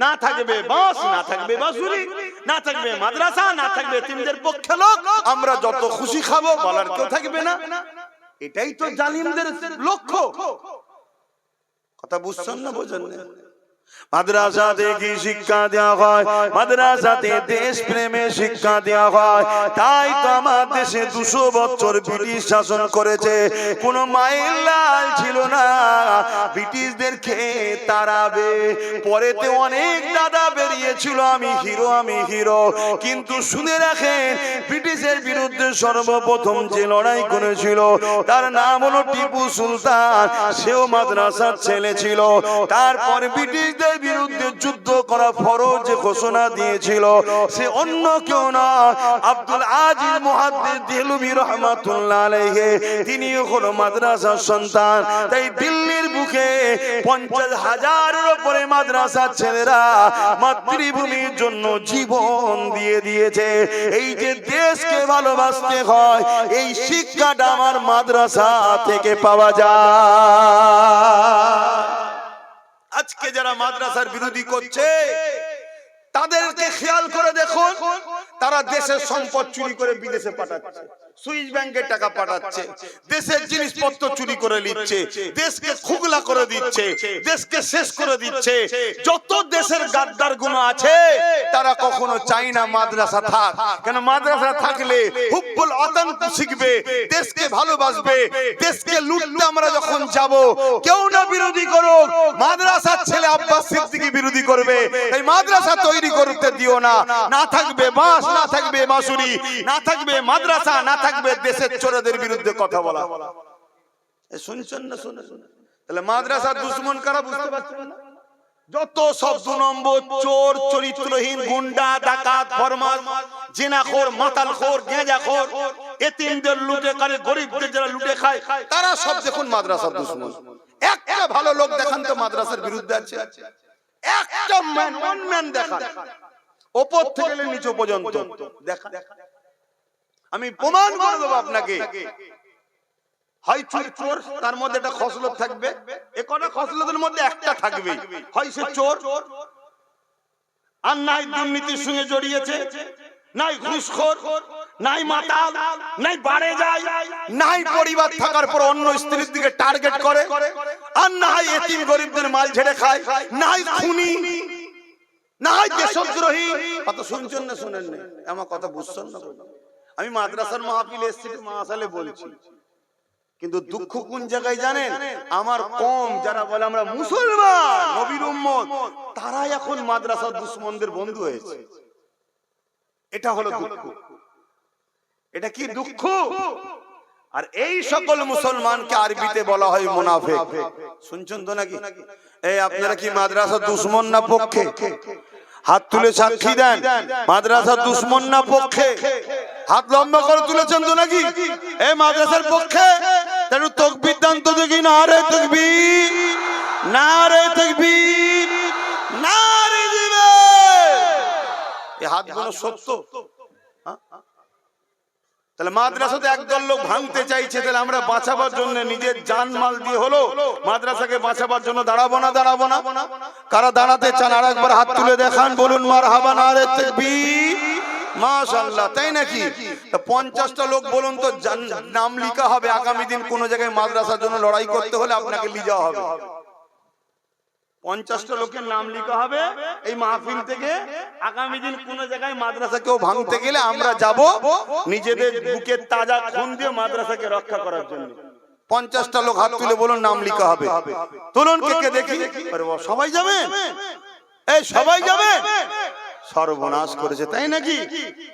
A: না থাকবে বাস, না থাকবে বাঁশুরি, না থাকবে মাদ্রাসা, না থাকবে তিনদের পক্ষে লোক, আমরা যত খুশি খাবো, বলার কেউ থাকবে না। এটাই তো জালিমদের লক্ষ্য। কথা বুঝছেন না বোঝেন না? মাদ্রাসাতে কি শিক্ষা দেওয়া হয়? মাদ্রাসাতে দেশ প্রেমে শিক্ষা দেওয়া হয়। তাই তো আমার দেশে 200 বছর ব্রিটিশ শাসন করেছে, কোনো মায়ের লাল ছিল না ব্রিটিশদেরকে তাড়াবে। পরেতে অনেক দাদা বেরিয়েছিল আমি হিরো আমি হিরো, কিন্তু শুনে রাখেন ব্রিটিশের বিরুদ্ধে সর্বপ্রথম যে লড়াই করেছিল তার নাম হলো টিপু সুলতান। সেও মাদ্রাসার ছেলে ছিল। তারপর ব্রিটিশ বিরুদ্ধে যুদ্ধ করা ফরজ ঘোষণা দিয়েছিল, সে অন্য কেউ না, আব্দুল আজিজ মুহাদ্দিস দেহলভী রাহমাতুল্লাহ আলাইহি। তিনি হলো মাদ্রাসার সন্তান। তাই দিল্লির বুকে 50,000-এর উপরে মাদ্রাসার ছেলেরা মাতৃভূমির জন্য জীবন দিয়ে দিয়েছে। এই যে দেশকে ভালোবাসতে হয়, এই শিক্ষাটা আমার মাদ্রাসা থেকে পাওয়া যায়। আজকে যারা মাদ্রাসার বিরোধী করছে তাদেরকে খেয়াল করে দেখুন, তারা দেশের সম্পদ চুরি করে বিদেশে পাঠাচ্ছে, সুইস ব্যাংকের টাকা পাঠাচ্ছে, দেশের জিনিসপত্র চুরি করে নিচ্ছে, দেশকে খুগলা করে দিচ্ছে, দেশকে শেষ করে দিচ্ছে। যত দেশের গাদ্দার গুলো আছে তারা কখনো চায় না মাদ্রাসা থাক, কেন মাদ্রাসা থাকলে হুব্বুল ওয়াতান শিখবে, দেশকে ভালোবাসবে। দেশকে লুটতে আমরা যখন যাব, কেউ না বিরোধী করুক, মাদ্রাসার ছেলে আব্বাস সিদ্দিকী বিরোধী করবে। এই মাদ্রাসা তৈরি করতে দিও না। না থাকবে বাস, না থাকবে বাঁশুরি, না থাকবে মাদ্রাসা, না থাকবে দেশের চোরদের বিরুদ্ধে কথা বলা। শুনছেন না? শুনে তাহলে মাদ্রাসার দুশ্মন কারা বুঝতে পারছেন না? যত সব 2 নম্বর চোর, চরিত্রহীন, গুন্ডা, ডাকাত, ফরমাস, জিনাখোর, মাতালখোর, গেঁজাখোর, এতিমদের লুটে করে, গরিবদের যারা লুটে খায়, তারা সব দেখুন মাদ্রাসার দুশ্মন। একটা ভালো লোক দেখান তো মাদ্রাসার বিরুদ্ধে আছে? একটা ম্যান দেখান, ওপর থেকে নিচে পর্যন্ত দেখা। আমি প্রমাণ করে দেবো আপনাকে। হয় চোর, তার মধ্যে একটা খসলত থাকবে, এ কটা খসলতের মধ্যে একটা থাকবে, হয় সে চোর, আর নাই দুর্নীতির সঙ্গে জড়িয়েছে, নাই ঘুষখোর, নাই মাতাল, নাই বাড়ে যায়, নাই পরিবার থাকার পর অন্য স্ত্রীর দিকে টার্গেট করে, আর না হয় এতিম গরিবদের মাল ঝেড়ে খায়, নাই খুনি, নাই দেশদ্রোহী। কথা শুনছেন না শুনেন না? আমার কথা বুঝছেন না? আমি মাদ্রাসার মাহফিলে এসেছি, মাসালে বলছি, কিন্তু দুঃখ কোন জায়গায় জানেন? আমার কম যারা বলে আমরা মুসলমান, নবীর উম্মত, তারা এখন মাদ্রাসার দুশমনদের বন্ধু হয়েছে। এটা হলো দুঃখ। এটা কি দুঃখ? আর এই সকল মুসলমানকে আরবিতে বলা হয় মুনাফিক। শুনছেন তো নাকি? এই আপনারা কি মাদ্রাসার দুশমন না পক্ষে? হাত তুলে সাক্ষী দেন, মাদ্রাসার দুশমন না পক্ষে? হাত লম্বা করে তুলেছেন তো নাকি? এই মাদ্রাসার পক্ষে? তাহলে তাকবীর দান তো দেখি। নারে তাকবীর, নারে তাকবীর, নারে জিহাদ। এই হাতগুলো সত্য। তাহলে মাদ্রাসাতে একদল লোক ভাঙতে চাইছে, তাহলে আমরা বাঁচাবার জন্য নিজের জানমাল দিয়ে হলো মাদ্রাসাকে বাঁচাবার জন্য দাঁড়াবো না? দাঁড়াবো না? কারা দাঁড়াতে চান আর একবার হাত তুলে দেখান, বলুন মারহাবা, নারে তাকবীর, মাশাআল্লাহ। তাই নাকি? 50টা লোক বলুন তো নাম লিখা হবে আগামী দিন কোন জায়গায় মাদ্রাসার জন্য লড়াই করতে হলে আপনাকে নিয়ে যাওয়া হবে। 50টা লোকের নাম লিখা হবে এই মাহফিল থেকে। আগামী দিন কোন জায়গায় মাদ্রাসা কেউ ভাঙতে গেলে আমরা যাব নিজেদের বুকের তাজা খুন দিয়ে মাদ্রাসাকে রক্ষা করার জন্য। 50টা লোক হাত তুলে বলুন নাম লিখা হবে। তুলুন কে দেখি। সবাই যাবে? এই সবাই যাবে? সর্বনাশ করেছে, তাই নাকি?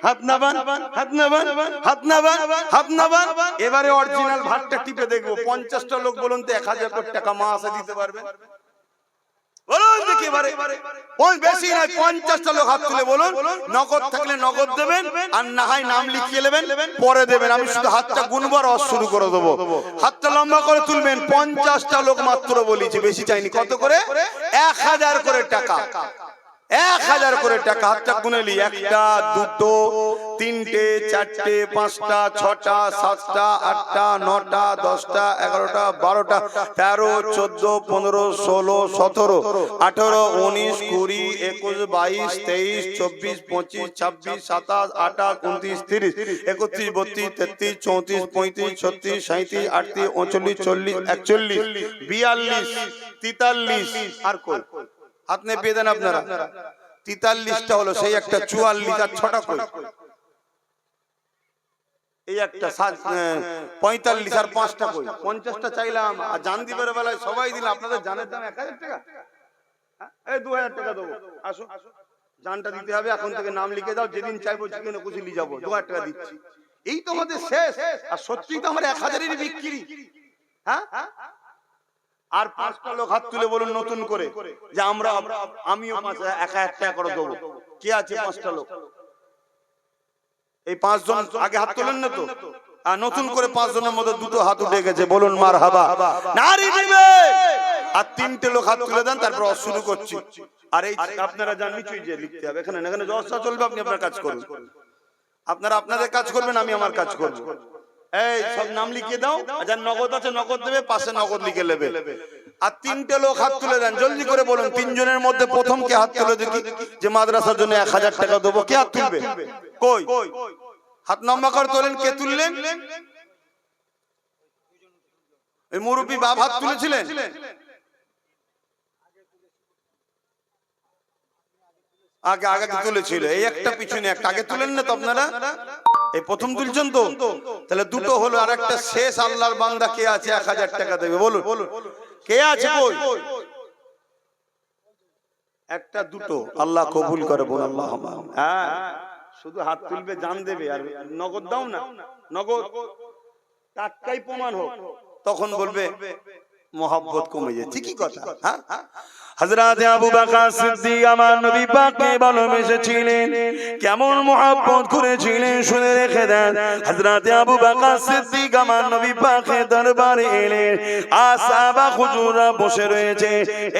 A: হাত নাবান, হাত নাবান, হাত নাবান, হাত নাবান। এবারে অরিজিনাল ভাতটা টিপে দেখবো। 50টা লোক বলুন তো 1000 কোটি টাকা মাসে দিতে পারবে? বলুন দেখি এবারে। বেশি নয়, 50টা লোক হাত তুলে বলুন। নগদ থাকলে নগদ দেবেন, আর না হয় নাম লিখিয়ে নেবেন, পরে দেবেন। আমি শুধু হাতটা গুনবার রস শুরু করে দেবো। হাতটা লম্বা করে তুলবেন। 50টা লোক মাত্র বলেছি, বেশি চাইনি। কত করে? 1000 করে টাকা। 1000 করে টাকা। হাতটা গুনে নি। 1, 2, তিনটে, চারটে, পাঁচটা, ছটা, সাতটা, আটটা, নটা, 10টা, 11টা, 12টা, 13, 14, 15, 16, 17, 18, 19, 20, 21, 22, 23, 24, 25, 26, 27, 28, 29, 30, 31, 32, 33, 34, 35, 36, 37, 38, 39, 40, 41, 42, 43 আর কই হাত নেপিয়ে দেন আপনারা। 43টা হলো সেই একটা, 44 আর 6টা কই এই একটা, 45 আর 5টা কই, 50টা চাইলাম আর জান দিবের বেলায় সবাই দিলাম। আপনাদের জানের দাম 1000 টাকা, এই 2000 টাকা দেবো, আসো জানটা দিতে হবে। এখন থেকে নাম লিখে দাও, যেদিন চাইবো চিকেন কুচি নিয়ে যাবো, 2000 টাকা দিচ্ছি। এই তো আমাদের শেষ। আর সত্যি তো আমার 1000-এরই বিক্রি। হ্যাঁ, আর 5টা লোক হাত তুলে বলুন নতুন করে যে আমিও 1000 টাকা করে দেবো। কে আছে 5টা লোক? এই 5 জন আগে হাত তোলেন না তো? আর নতুন করে 5 জনের মধ্যে 2টো হাত উঠে গেছে, বলুন মারহাবা। নারী দিবে। আর 3টে লোক হাত তুলে দেন, তারপর শুরু করছি। আর এই আপনারা জান নিচুই যে লিখতে হবে, এখানে জলসা চলবে, আপনি আপনার কাজ করুন। আপনারা আপনাদের কাজ করবেন, আমি আমার কাজ করব। এই সব নাম লিখে দাও, যার নগদ আছে নগদ দেবে, পাশে নগদ লিখে নেবে। আর 3টে লোক হাত তুলে দেন, জলদি করে বলুন। 3 জনের মধ্যে প্রথম কে হাত তুলে দেখি যে মাদ্রাসার জন্য 1000 টাকা দেবো, কে হাত তুলবে? কই হাত লম্বা করে তোলেন। কে তুললেন? এই মুরব্বী বাপ হাত তুলেছিলেন। আগে আগে তুলেছিল, এই একটা পিছনে একটা, আগে তুলেন না তো আপনারা? এই প্রথম তুলছেন তো, তাহলে 2টো হলো। আর একটা শেষ আল্লাহর বান্দা কে আছে 1000 টাকা দেবে, বলুন কে আছে? কই একটা, 2টো। আল্লাহ কবুল করে, বল আল্লাহ। হ্যাঁ, শুধু হাত তুলবে, জান দেবে। আর নগদ দাও না, নগদ টাটকাই প্রমাণ হোক, তখন বলবে মোহাব্বত কমে যায়। ঠিকই কথা। হ্যাঁ, হযরত আবু বকর সিদ্দিক আমার নবী পাককে ভালোবেসেছিলেন, কেমন মোহাব্বত করেছিলেন শুনে রেখে দেন। হযরত আবু বকর সিদ্দিক আমার নবী পাকের দরবারে এলেন, আর সাহাবা হুজুররা বসে রয়েছে।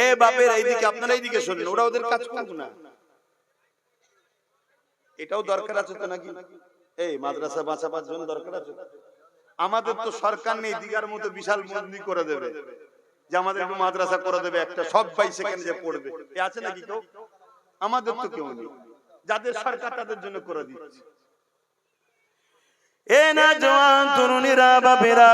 A: এ বাপের এইদিকে, আপনারা এইদিকে শুনুন, ওরা ওদের কাজ করুক না। এটাও দরকার আছে তো নাকি? এই মাদ্রাসা বাঁচাবার জন্য দরকার আছে। আমাদের তো সরকার নেই দিগার মতো বিশাল মন্দির করে দেবে যে আমাদের একটু মাদ্রাসা করে দেবে একটা, সব 22 সেকেন্ড যে পড়বে, এ আছে নাকি কেউ? আমাদের তো কেউ নেই। যাদের সরকার তাদের জন্য করে দিচ্ছে। এ না জওয়ান তরুণীরা, বাপেরা,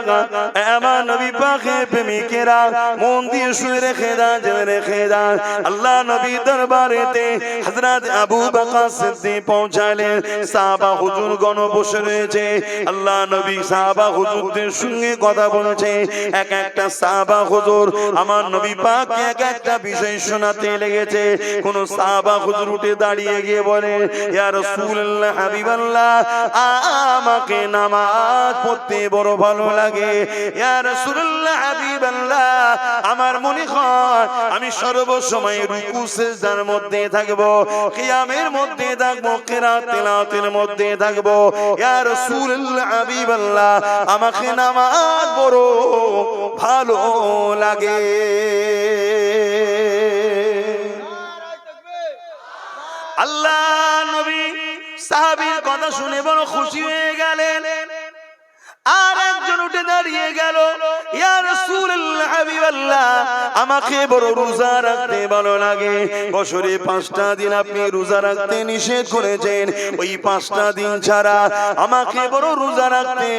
A: আমার নবী পাকের প্রেমিকেরা, মন দিয়ে শুনে রেখে দান, জেনে রেখে দান। আল্লাহ নবী দরবারেতে হযরত আবু বকর সিদ্দিক পৌঁছালেন। সাহাবা হুজুরগণ বসে রয়েছে। আল্লাহ নবী সাহাবা হুজুরদের সঙ্গে কথা বলছে। এক একটা সাহাবা হুজুর আমার নবী পাককে এক একটা বিষয় শোনাতে লেগেছে। কোন সাহাবা হুজুর উঠে দাঁড়িয়ে গিয়ে বলে, ইয়া রাসূলুল্লাহ, হাবিবাল্লাহ, আমাকে নামাজ পড়তে বড় ভালো লাগে। ইয়া রাসূলুল্লাহ, হাবিবাল্লাহ, আমার মনে হয় আমি সর্বসময় রুকু সিজদার মধ্যে থাকব, কিয়ামের মধ্যে থাকব, কিরাত তিলাওয়াতের মধ্যে থাকব। ইয়া রাসূলুল্লাহ, হাবিবাল্লাহ, আমাকে নামাজ বড় ভালো লাগে। আল্লাহ নবী সাহাবীর কথা শুনে বড় খুশি হয়ে গেলেন। আর একজন উঠে দাঁড়িয়ে গেল, ইয়া রাসূলুল্লাহ, হাবিবাল্লাহ, আমাকে বড় রোজা রাখতে ভালো লাগে। বছরে 5টা দিন আপনি রোজা রাখতে নিষেধ করেছেন, ওই 5টা দিন ছাড়া আমাকে বড় রোজা রাখতে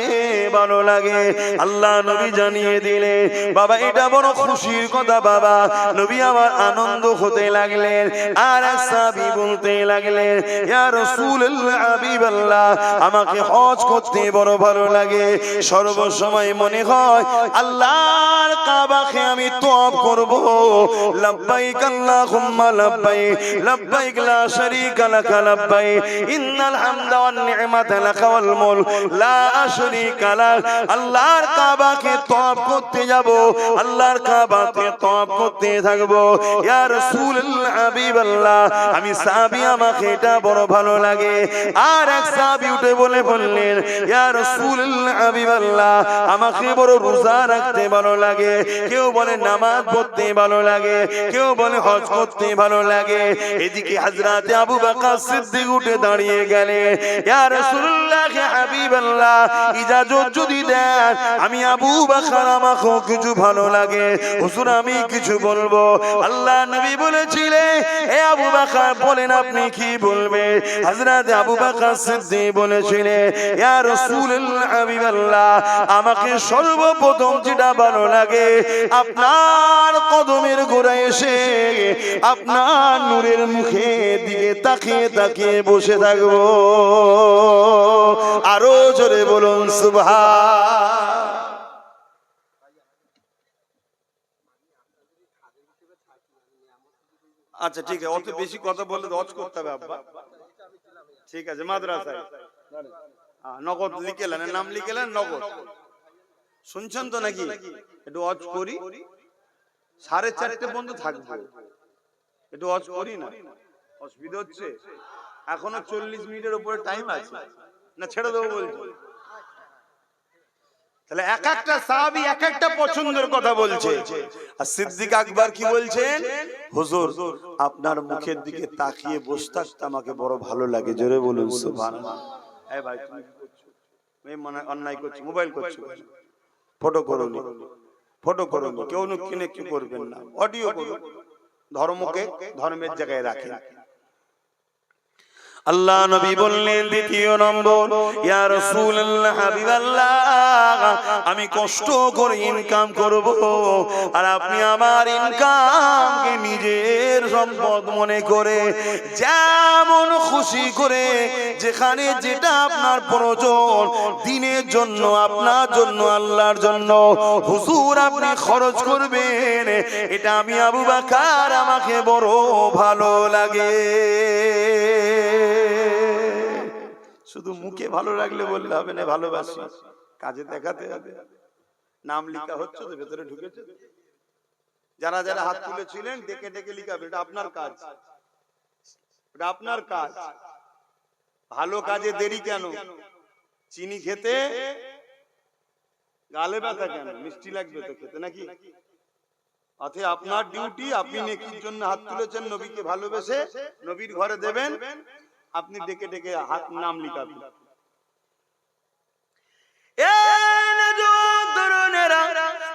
A: ভালো লাগে। আল্লাহ নবী জানিয়ে দিলে, বাবা এটা বড় খুশির কথা বাবা। নবী আমার আনন্দ হতে লাগলেন। আর এক সাহাবী বলতে লাগলেন, ইয়া রাসূলুল্লাহ, হাবিবাল্লাহ, আমাকে হজ করতে বড় ভালো লাগে। সর্বসময় মনে হয় আল্লাহর কাবাকে আমি তওয়াফ করব। লাব্বাইক আল্লাহুম্মা লাব্বাইক, লাব্বাইক লা শারীকা লাক লাব্বাইক, ইন্নাল হামদা ওয়ান নি'মাতা লাক ওয়াল মুলক লা শারীকা লাক। আল্লাহর কাবাকে তওয়াফ করতে যাব, আল্লাহর কাবাকে তওয়াফ করতে থাকব। ইয়া রাসূলুল্লাহ, হাবিবাল্লাহ, আমি সাহাবী, আমাকে এটা বড় ভালো লাগে। আর এক সাহাবী উঠে বললেন, ইয়া রাসূলুল্লাহ, হাবিবাল্লাহ, আমাকে বড় রোজা রাখতে ভালো লাগে, কেউ বলে নামাজ পড়তে ভালো লাগে, কেউ বলে হজ করতে ভালো লাগে। এদিকে হযরত আবু বকর সিদ্দিক উঠে দাঁড়িয়ে গেলেন, ইয়া রাসূলুল্লাহ হে হাবিবাল্লাহ, ইজাজত যদি দেন আমি আবু বকর আমাকে কিছু ভালো লাগে, হুজুর আমি কিছু বলবো। আল্লাহ নবী বলেছিলেন, হে আবু বকর বলেন আপনি কি বলবেন? হযরত আবু বকর সিদ্দিক বলেছিলেন, ইয়া রাসূলুল্লাহ হাবিবাল্লাহ, আমাকে সর্বপ্রথম যেটা ভালো লাগে আপনার কদমের গোড়ায় এসে আপনার নূরের মুখের দিকে তাকিয়ে তাকিয়ে বসে থাকবো। আরো জোরে বলুন সুবহান। আচ্ছা ঠিক আছে, অত বেশি কথা বললে হজ করতে হবে আব্বা। ঠিক আছে, মাদ্রাসায় নগদ লিখেলেন, নাম লিখেলেন নগদ। শুনছেন তো নাকি? একটু হজ করি, 4:30 পর্যন্ত থাকবো, একটু হজ করি না, অসুবিধা হচ্ছে? এখনো 40 মিনিটের উপরে টাইম আছে, না ছেড়ে দেবো বলছি? তাহলে এক একটা সাহাবী এক একটা পছন্দের কথা বলছে। আর সিদ্দিক আকবর কি বলছেন? হুজুর আপনার মুখের দিকে তাকিয়ে বসে থাকতে আমাকে বড় ভালো লাগে। জোরে বলুন সুবহানাল্লাহ। এই ভাই তুমি কি করছো? এই মনে অন্যায় করছো, মোবাইল করছো, ফটো করুন, ফটো করুন, কেউ কিনে কি করবেন না, অডিও করুন, ধর্মকে ধর্মের জায়গায় রাখেন। আল্লাহ নবী বললেন দ্বিতীয় নম্বর, ইয়া রাসূলুল্লাহ হাবিবাল্লাহ, আমি কষ্ট করে ইনকাম করব, আর আপনি আমার ইনকামকে নিজের সম্পদ মনে করে যেমন খুশি করে যেখানে যেটা আপনার প্রয়োজন দিনের জন্য, আপনার জন্য, আল্লাহর জন্য হুজুর আপনি খরচ করবেন, এটা আমি আবু বকর আমাকে বড় ভালো লাগে। শুধু মুখে ভালো লাগলে বললে হবে না, ভালোবাসি, কাজে দেখাতে হবে। নাম লেখা হচ্ছে তো, ভেতরে ঢুকেছে। যারা যারা হাত তুলেছিলেন ডেকে ডেকে লিখাবে, এটা আপনার কাজ, এটা আপনার কাজ। ভালো কাজে দেরি কেন? চিনি খেতে গালে ব্যথা কেন? মিষ্টি লাগবে তো খেতে নাকি? অতএব আপনার ডিউটি, আপনি নেকির জন্য হাত তুলেছেন, নবীকে ভালোবেসে নবীর ঘরে দেবেন, আপনি ডেকে ডেকে হাত নাম লিখাবেন।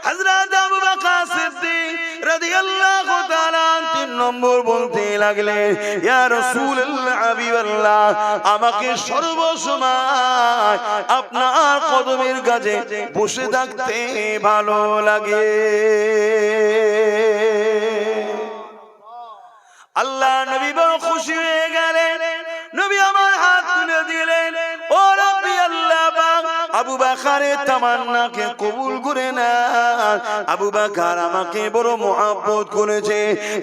A: হযরত আবু বকর সিদ্দিক রাদিয়াল্লাহু তাআলা 3 নম্বর বলতে লাগলেন, ইয়া রাসূলুল্লাহ হাবিবাল্লাহ, আমাকে সর্বসময় আপনার কদমের কাছে বসে থাকতে ভালো লাগে। আল্লাহ নবী বড় খুশি হয়ে গেলেন, নবী আমার হাত তুলে দিলেন, ও রব্বি আল্লাহ পাক, আবু বকরের তামান্নাকে কবুল করে না। আবু বকর আমাকে বড় মহব্বত করেছে,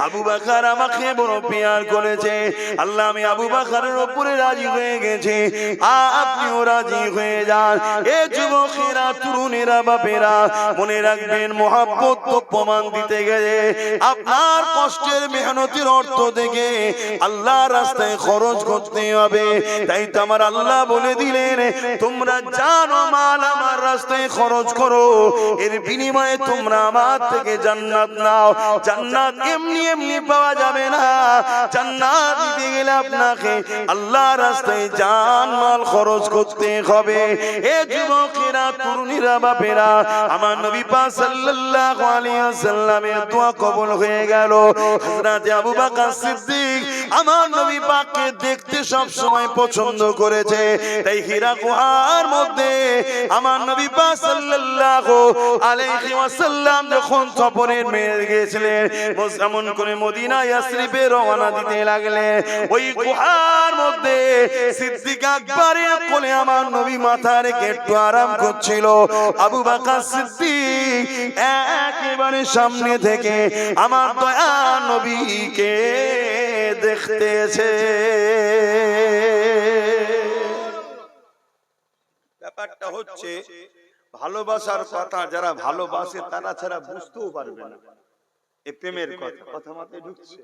A: আবু বকর আমাকে বড় প্যার করেছে। আল্লাহ আমি আবু বকরের উপরে রাজি হয়ে গেছি, আপনিও রাজি হয়ে যান। এ যুবকেরা, তরুণেরা, বাপেরা মনে রাখবেন, মহব্বত তো প্রমাণ দিতে গেলে আপনার কষ্টের মেহনতের অর্থ থেকে আল্লাহর রাস্তায় খরচ করতে হবে। তাই তো আমার আল্লাহ বলে দিলেন, তোমরা জানো মাল আমার রাস্তায় খরচ করো, এর বিনিময়ে তোমরা আমার থেকে জান্নাত নাও। জান্নাত এমনি এমনি পাওয়া যাবে না, জান্নাত দিতে গেলে আপনাকে আল্লাহর রাস্তায় জান মাল খরচ করতে হবে। এ যুবকেরা, তরুণীরা, বাপেরা, আমার নবী পাক সাল্লাল্লাহু আলাইহি ওয়াসাল্লামের দোয়া কবুল হয়ে গেল। হযরত আবু বকর সিদ্দিক আমার নবী পাককে দেখতে সব সময় পছন্দ করেছে। তাই হীরা গুহার মধ্যে আমার নবী পাক সাল্লাল্লাহু আলাইহি ওয়াসাল্লাম যখন সফরে গিয়েছিলেন, যেমন করে মদিনা ইয়াসরিবে রওনা দিতে লাগলেন, ওই গুহার মধ্যে সিদ্দিক আকবরের কোলে আমার নবী মাথা রেখে একটু আরাম করছিল। আবু বকর সিদ্দিক একেবারে সামনে থেকে আমার দয়া নবীকে দেখতেছে। ব্যাপারটা হচ্ছে, ভালোবাসার কথা যারা ভালোবাসে তারা ছাড়া বুঝতেও পারবে না এ প্রেমের কথা। কথা মাথায় ঢুকছে?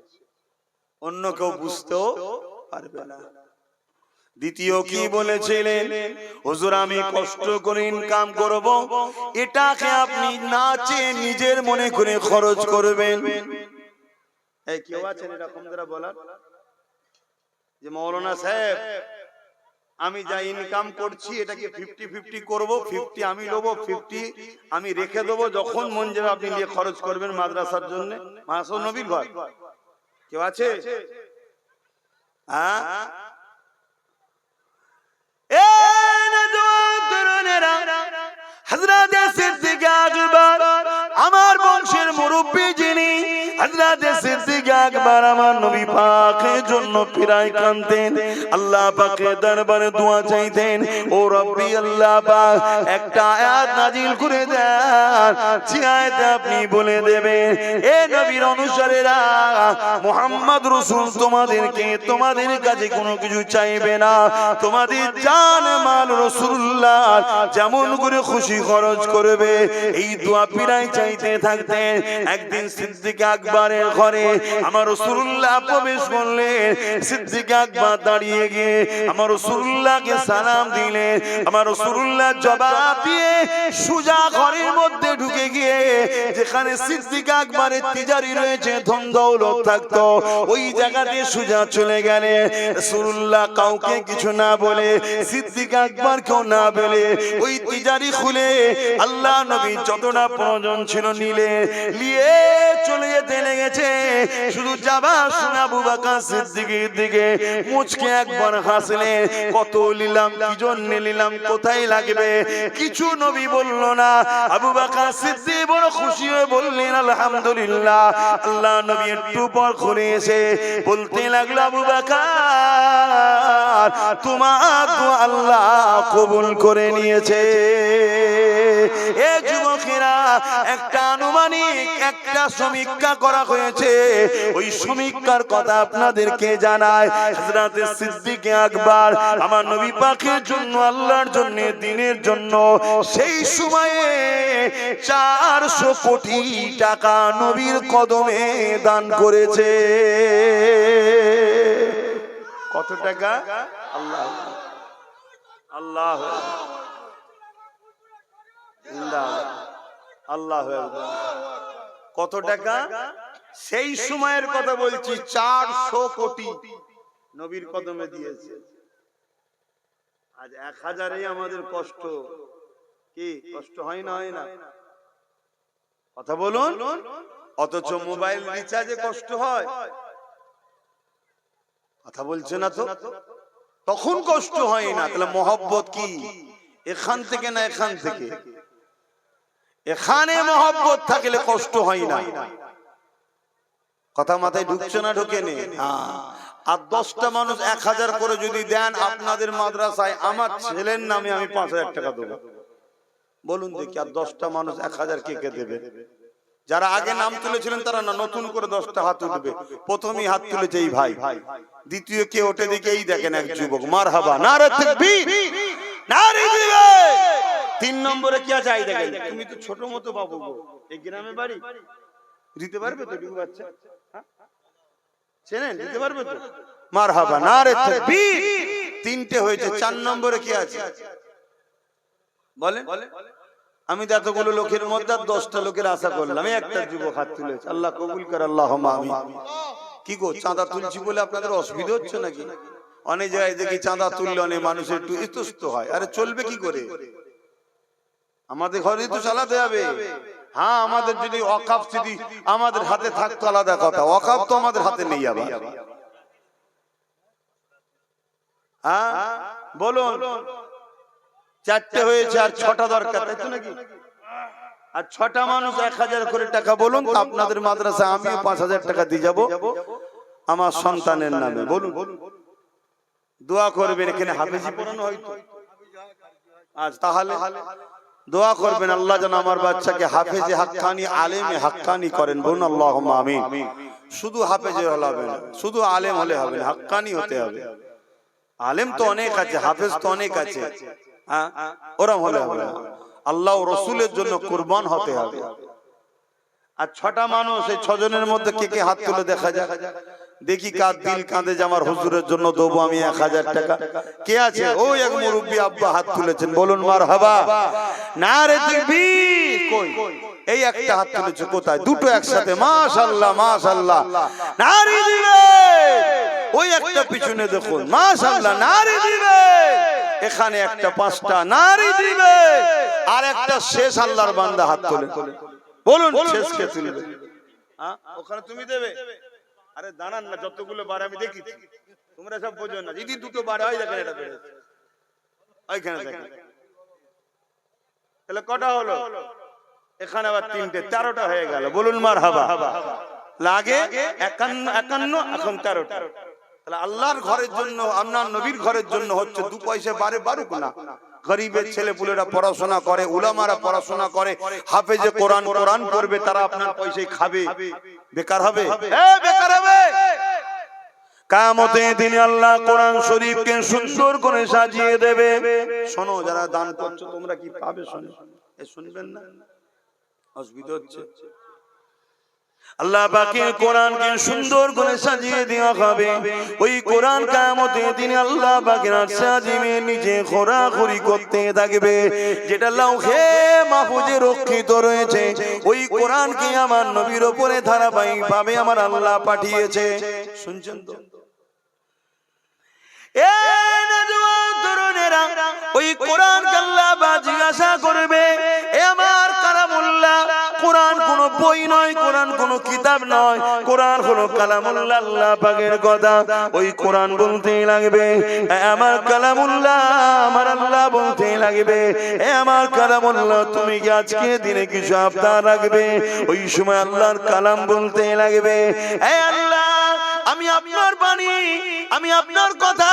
A: অন্য কেউ বুঝতেও পারবে না। দ্বিতীয় কি বলেছিলেন? হুজুর আমি কষ্ট করে ইনকাম করব, এটাকে আপনি না চেয়ে নিজের মনে করে খরচ করবেন। এই কেউ আছেন এরকম যারা বলার যে মৌলানা সাহেব আমি যা ইনকাম করছি এটাকে 50-50 করব, 50 আমি নেব, 50 আমি রেখে দেবো, যখন মন যাবে আপনি নিয়ে খরচ করবেন মাদ্রাসার জন্য। মাসুদ নবীর ঘর কেউ আছে? হ্যাঁ, হযরত সিদ্দিক আকবর আমার বংশের মুরব্বী, যিনি হযরত সিদ্দিক আকবর আমার নবী পাকের জন্য প্রায় কাঁদতেন, আল্লাহ পাকের দরবারে দোয়া চাইতেন, ও রব্বি আল্লাহ পাক একটা আয়াত নাজিল করে দেন, যে আয়াতে আপনি বলে দেবেন এ নবীর অনুসারীরা মুহাম্মদ রাসূল তোমাদের কাছে কোনো কিছু চাইবে না, তোমাদের জান মাল রাসূলুল্লাহ যেমন করে খুশি খরচ করবে। এই দোয়া পিরাই চাইতে থাকতেন। একদিন সিদ্দিক আকবরের ঘরে আমার রাসূলুল্লাহ প্রবেশ করলেন। সিদ্দিক আকবর দাঁড়িয়ে গিয়ে আমার রাসূলুল্লাহকে সালাম দিলেন। আমার রাসূলুল্লাহ জবাব দিয়ে সুজা ঘরের মধ্যে ঢুকে গিয়ে যেখানে সিদ্দিক আকবরের তিজারি রয়েছে, ধন দৌলত থাকতো, ওই জায়গাতে সুজা চলে গেলেন। রাসূলুল্লাহ কাউকে কিছু না বলে, সিদ্দিক আকবরকেও না বলে ওই তিজারি খুলে আল্লাহ নবী যতটা প্রয়োজন ছিল নিয়ে চলে যেতে লেগেছে। শুধু যাবার সময় আবু বকর সিদ্দিকের দিকে মুচকে একবার হাসলেন। কত নিলাম, কি জন্য নিলাম, কোথায় লাগবে, কিছু নবী বলল না। আবু বকর সিদ্দিক বড় খুশি হয়ে বললেন আলহামদুলিল্লাহ। আল্লাহ নবী একটু পর ঘুরে এসে বলতে লাগলো, আবু বকর তোমার দোয়া আল্লাহ কবুল করে নিয়েছে। এ যুবকেরা, একটা আনুমানিক একটা সমীক্ষা করা হয়েছে, ওই সমীক্ষার কথা আপনাদেরকে জানায়। হযরত সিদ্দিক আকবর আমার নবী পাকের জন্য, আল্লাহর জন্য, দ্বীনের জন্য সেই সময়ে 400 কোটি টাকা নবীর কদমে দান করেছে। কত টাকা? আল্লাহ আল্লাহ আল্লাহ, কত টাকা? সেই সময়ের কথা বলছি, 400 কোটি নবীর কদমে দিয়েছে। আজ 1000-এই আমাদের কষ্ট। কি কষ্ট হয় না? হয় না? কথা বলুন। অথচ মোবাইল রিচার্জে কষ্ট হয়। কথা বলছে না তো? তখন কষ্ট হয় না। তাহলে মহব্বত কি এখান থেকে না এখান থেকে? এখানে মহব্বত থাকলে কষ্ট হয় না। কথা মাথায় ঢুকছে না? ঢুকে নে। আর 10টা মানুষ 1000 করে যদি দেন আপনাদের মাদ্রাসায়, আমার ছেলের নামে আমি 5000 টাকা দেবো। বলুন দেখি, আর 10টা মানুষ 1000 কে দেবে? যারা আগে নাম তুলেছিলেন তারা না, নতুন করে 10টা হাত উঠবে। প্রথমেই হাত তুলেছে এই ভাই, দ্বিতীয় কে ওঠে দিকে এই দেখেন এক যুবক, মারহাবা, নারে তাকবীর, নারে জিহাদ। 3 নম্বরে কি আছে এই দেখেন, তুমি তো ছোট মতো বাবু গো, এই গ্রামে বাড়ি, দিতে পারবে তো ডিগু বাচ্চা? চেনেন? দিতে পারবে তো? মারহাবা, নারে তাকবীর। 3টে হয়েছে। 4 নম্বরে কি আছে বলেন? আমি তো এতগুলো লোকের মধ্যে 10টা লোকের আশা করলাম, একটা যুবক হাত তুলেছে। আল্লাহ কবুল করে, আল্লাহুম্মা আমিন। কি গো, চাঁদা তুলছি বলে আপনাদের অসুবিধা হচ্ছে নাকি? অনেক জায়গায় দেখি চাঁদা তুললে অনেক মানুষের একটু ইতস্ত হয়। আরে চলবে কি করে? আমাদের ঘরেই তো চালাতে হবে। হ্যাঁ, আমাদের যদি ওয়াকফ যদি আমাদের হাতে থাকতো আলাদা কথা, ওয়াকফ তো আমাদের হাতে নেই। আবার হ্যাঁ বলুন, 4টে হয়েছে আর 6টা দরকার, তাই তো নাকি? আর 6টা মানুষ 1000 করে টাকা বলুন তো, আপনাদের মাদ্রাসায় আমিও 5000 টাকা দিয়ে যাব আমার সন্তানের নামে। বলুন, দোয়া করবেন। এখানে হাফেজি পড়ানো হয়তো আজ, তাহলে দোয়া করবেন আল্লাহ যেন আমার বাচ্চাকে হাফেজে হাক্কানি, আলেমে হাক্কানি করেন। বলুন আল্লাহুম্মা আমিন। শুধু হাফেজে হলে হবে না, শুধু আলেম হলে হবে না, হাক্কানি হতে হবে। আলেম তো অনেক আছে, হাফেজ তো অনেক আছে, হ্যাঁ, ওরম হলে হবে না। আল্লাহ ও রাসূলের জন্য কুরবান হতে হবে। আর 6টা মানুষ, এই 6 জনের মধ্যে কে কে হাত তুলে দেখা যায়? দেখি কার দিল কাঁদে যে আমার হুজুরের জন্য দেবো আমি 1000 টাকা। কে আছে? ওই এক মুরব্বী আব্বা হাত তুলেছেন, বলুন মারহাবা। নারে তাকবীর। কই? এই একটা হাত তুলেছে, কোথায়? দুটো একসাথে, মাশাআল্লাহ মাশাআল্লাহ, নারী দিবে। ওই একটা পিছনে দেখুন, মাশাআল্লাহ, নারী দিবে। এখানে একটা, 5টা নারী দিবে। আর একটা শেষ আল্লাহর বান্দা হাত তোলে, বলুন শেষ কে তুলবে? হ্যাঁ, ওখানে তুমি দেবে। আরে দাঁড়ান না, যতগুলো বার আমি দেখি, তোমরা সব বোঝো না। যদি দুটো বার হয়, দেখেন এটা বেড়েছে, ওইখানে দেখেন। তাহলে কটা হলো? এখানে আবার 3টে, 13টা হয়ে গেল। বলুন মারহাবা। লাগে 51, এখন 13টা। তাহলে আল্লাহর ঘরের জন্য, আপনার নবীর ঘরের জন্য হচ্ছে 2 পয়সা বারে বারুক না। গরিবের ছেলে পুলেরা পড়াশোনা করে, উলামারা পড়াশোনা করে, হাফেজে কোরআন কোরআন করবে, তারা আপনার পয়সায় খাবে, বেকার হবে? বেকার হবে। কিয়ামতের দিনে আল্লাহ কোরআন শরীফকে সুন্দর করে সাজিয়ে দেবে। শোনো, যারা দান করছো তোমরা কি পাবে? শুনবেন না? অসুবিধা হচ্ছে? আল্লাহ পাকের কোরআনকে সুন্দর করে সাজিয়ে দেওয়া হবে। ওই কোরআন কিয়ামতের দিনে আল্লাহ পাকের আরশে আজিমে নিচে খোরাখুরি করতে থাকবে। যেটা লাউহে মাহফুজে রক্ষিত রয়েছে, ওই কোরআনকে আমার নবীর উপরে ধারাবাহিকভাবে আমার আল্লাহ পাঠিয়েছে। শুনছেন তো? ওই কোরআনকে আল্লাহ জিজ্ঞাসা করবে, এ আমার কালামুল্লাহ, কোরআন কোন বই নয়, কোরআন কোন কিতাব নয়, কোরআন হলো কালামুল্লাহ, আল্লাহ পাকের কথা। ওই কোরআন বলতেই লাগবে, এ আমার কালামুল্লাহ, আমার আল্লাহ বলতেই লাগবে, এ আমার কালামুল্লাহ, তুমি কি আজকে দিনে কিছু আবদার রাখবে? ওই সময় আল্লাহর কালাম বলতেই লাগবে, এ আল্লাহ, আমি আপনার বাণী, আমি আপনার কথা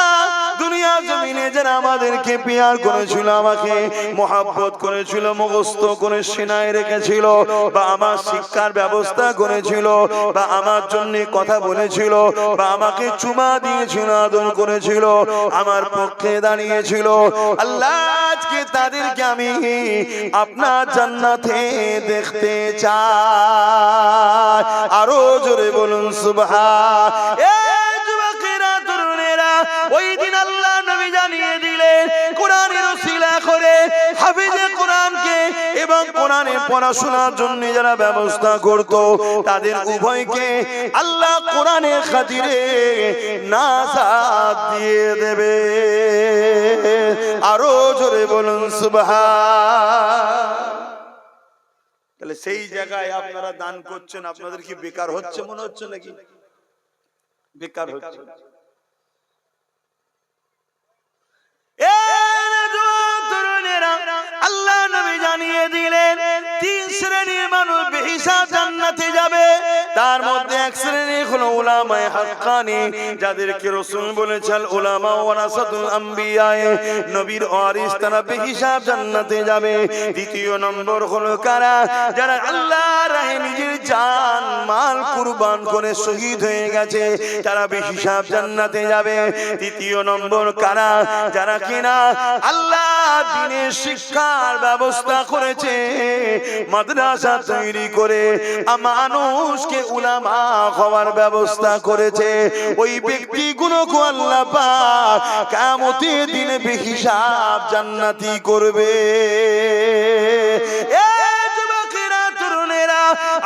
A: দুনিয়া জমিনে যারা আমাদেরকে পেয়ার করেছিল, আমাকে মহব্বত করেছিল, মুখস্থ করে সিনায় রেখেছিল, বা আমার শিক্ষার ব্যবস্থা করেছিল, বা আমার জন্য কথা বলেছিল, বা আমাকে চুমা দিয়েছিল, আদর করেছিল, আমার পক্ষে দাঁড়িয়েছিল, আল্লাহ আজকে তাদেরকে আমি আপনার জান্নাতে দেখতে চাই। আরো জোরে বলুন সুবহান। ওই দিন আল্লাহ নবী জানিয়ে দিলেন, কোরআনের ওসিলা করে হাফেজে কোরআনকে এবং কোরআনের পড়াশোনার জন্য যারা ব্যবস্থা করত, তাদের উভয়কে আল্লাহ কোরআনের খাতিরে নাজাত দিয়ে দেবে। আরো জোরে বলুন সুবহান। তাহলে সেই জায়গায় আপনারা দান করছেন, আপনাদের কি বেকার হচ্ছে মনে হচ্ছে নাকি? বেকার হচ্ছে। আল্লাহ নবী জানিয়ে দিলেন, 3 শ্রেণীর মানুষ বেহিসাব জান্নাতে যাবে। তার মধ্যে এক শ্রেণী হলো উলামায়ে হাক্কানি, যাদেরকে রাসূল বলেছেন উলামা ওয়ারাসাতুল আম্বিয়া, নবীর ওয়ারিস, তারা বেহিসাব জান্নাতে যাবে। দ্বিতীয় নম্বর হলো কারা? যারা আল্লাহর রাহে নিজের জান মাল কুরবান করে শহীদ হয়ে গেছে, তারা বেহিসাব জান্নাতে যাবে। তৃতীয় নম্বর কারা? যারা কিনা আল্লাহ দ্বীনের শিক্ষার ব্যবস্থা করেছে, মাদ্রাসা তৈরি করে মানুষকে উলামা হওয়ার ব্যবস্থা করেছে, ওই ব্যক্তিগুলোকে আল্লাহ পাক কিয়ামতের দিনে বেহিসাব জান্নাতি করবে।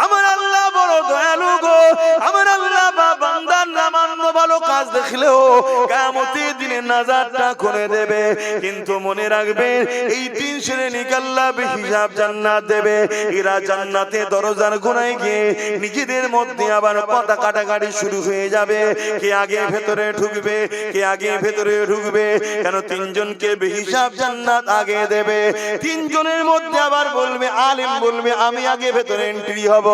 A: আমার আল্লাহ বড় দয়ালু গো, আমার আল্লাহ বান্দার নামান্য ভালো কাজ দেখলেও কিয়ামতের দিনে নাজাতটা করে দেবে। কিন্তু মনে রাখবেন, এই 3 শ্রেণীকে আল্লাহ বেহিসাব জান্নাত দেবে। এরা জান্নাতে দরজার গোড়ায় গিয়ে নিজেদের মধ্যে আবার কথা কাটাকাটি শুরু হয়ে যাবে, কে আগে ভেতরে ঢুকবে, কে আগে ভেতরে ঢুকবে। কেন? 3 জনকে বেহিসাব জান্নাত আগে দেবে। 3 জনের মধ্যে আবার বলবে, আলেম বলবে আমি আগে ভেতরে এন্ট্রি হব,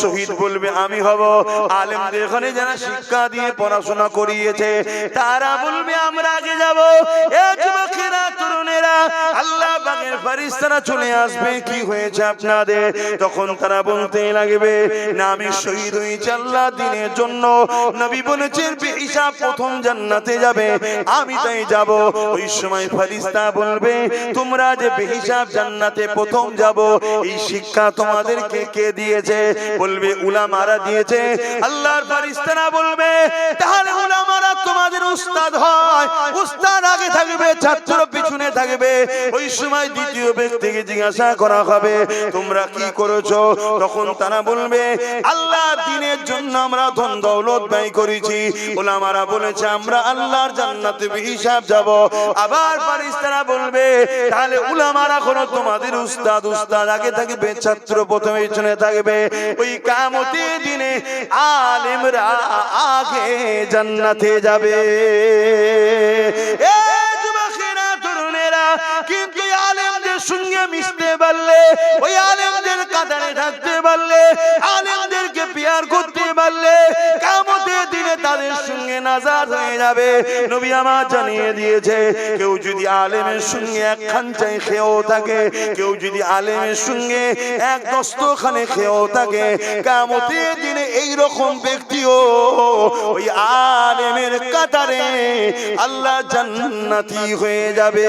A: শহীদ বলবে আমি হব। আলেমদের এখানে যারা শিক্ষা দিয়ে পড়াশোনা করি পড়িয়েছে, তারা বলবে আমরা আগে যাব। এ যুবকেরা, তরুণেরা, আল্লাহ পাকের ফেরেশতারা চলে আসবে, কি হয়েছে আপনাদের? তখন তারা বলতে লাগবে, না আমি শহীদ হয়েছি আল্লাহ দ্বীনের জন্য। নবী বলেছেন বেহিসাব প্রথম জান্নাতে যাবে, আমি তাই যাব। ওই সময় ফেরেশতা বলবে, তোমরা যে বেহিসাব জান্নাতে প্রথম যাব, এই শিক্ষা তোমাদেরকে কে দিয়েছে? বলবে উলামারা দিয়েছে। আল্লাহর ফেরেশতারা বলবে, তাহলে উলামারা তোমাদের উস্তাদ হয়, উস্তাদ আগে থাকবে, ছাত্র পিছনে থাকবে। ওই সময় দ্বিতীয় ব্যক্তিকে জিজ্ঞাসা করা হবে, তোমরা কি করেছো? তখন তারা বলবে, আল্লাহর দ্বীনের জন্য আমরা ধন দৌলত ব্যয় করেছি। উলামারা বলেছে আমরা আল্লাহর জান্নাতে বেহিসাব যাব। আবার ফেরেশতারা বলবে, তাহলে উলামারা হলো তোমাদের উস্তাদ, উস্তাদ আগে থাকবে, ছাত্র প্রথমে পিছনে থাকবে। ওই কিয়ামতের দিনে আলেমরা আগে জান্নাতে যাবে। এ যুবকেরা, তরুণেরা, কিন্তু আলেমদের সঙ্গে মিশতে পারলে, ওই আলেমদের কাতারে থাকতে পারলে, আলেমদেরকে পিয়ার করতে পারলে, কিয়ামতের দিনে তাদের সঙ্গে নাজাত হয়ে যাবে। নবী আমার জানিয়ে দিয়েছে, কেউ যদি আলেমের সঙ্গে এক খানচায় খেয়েও থাকে, কেউ যদি আলেমের সঙ্গে এক দস্তখানে খেয়েও থাকে, কিয়ামতের দিনে এই রকম ব্যক্তিও ওই আলেমের কাতারে আল্লাহ জান্নাতি হয়ে যাবে।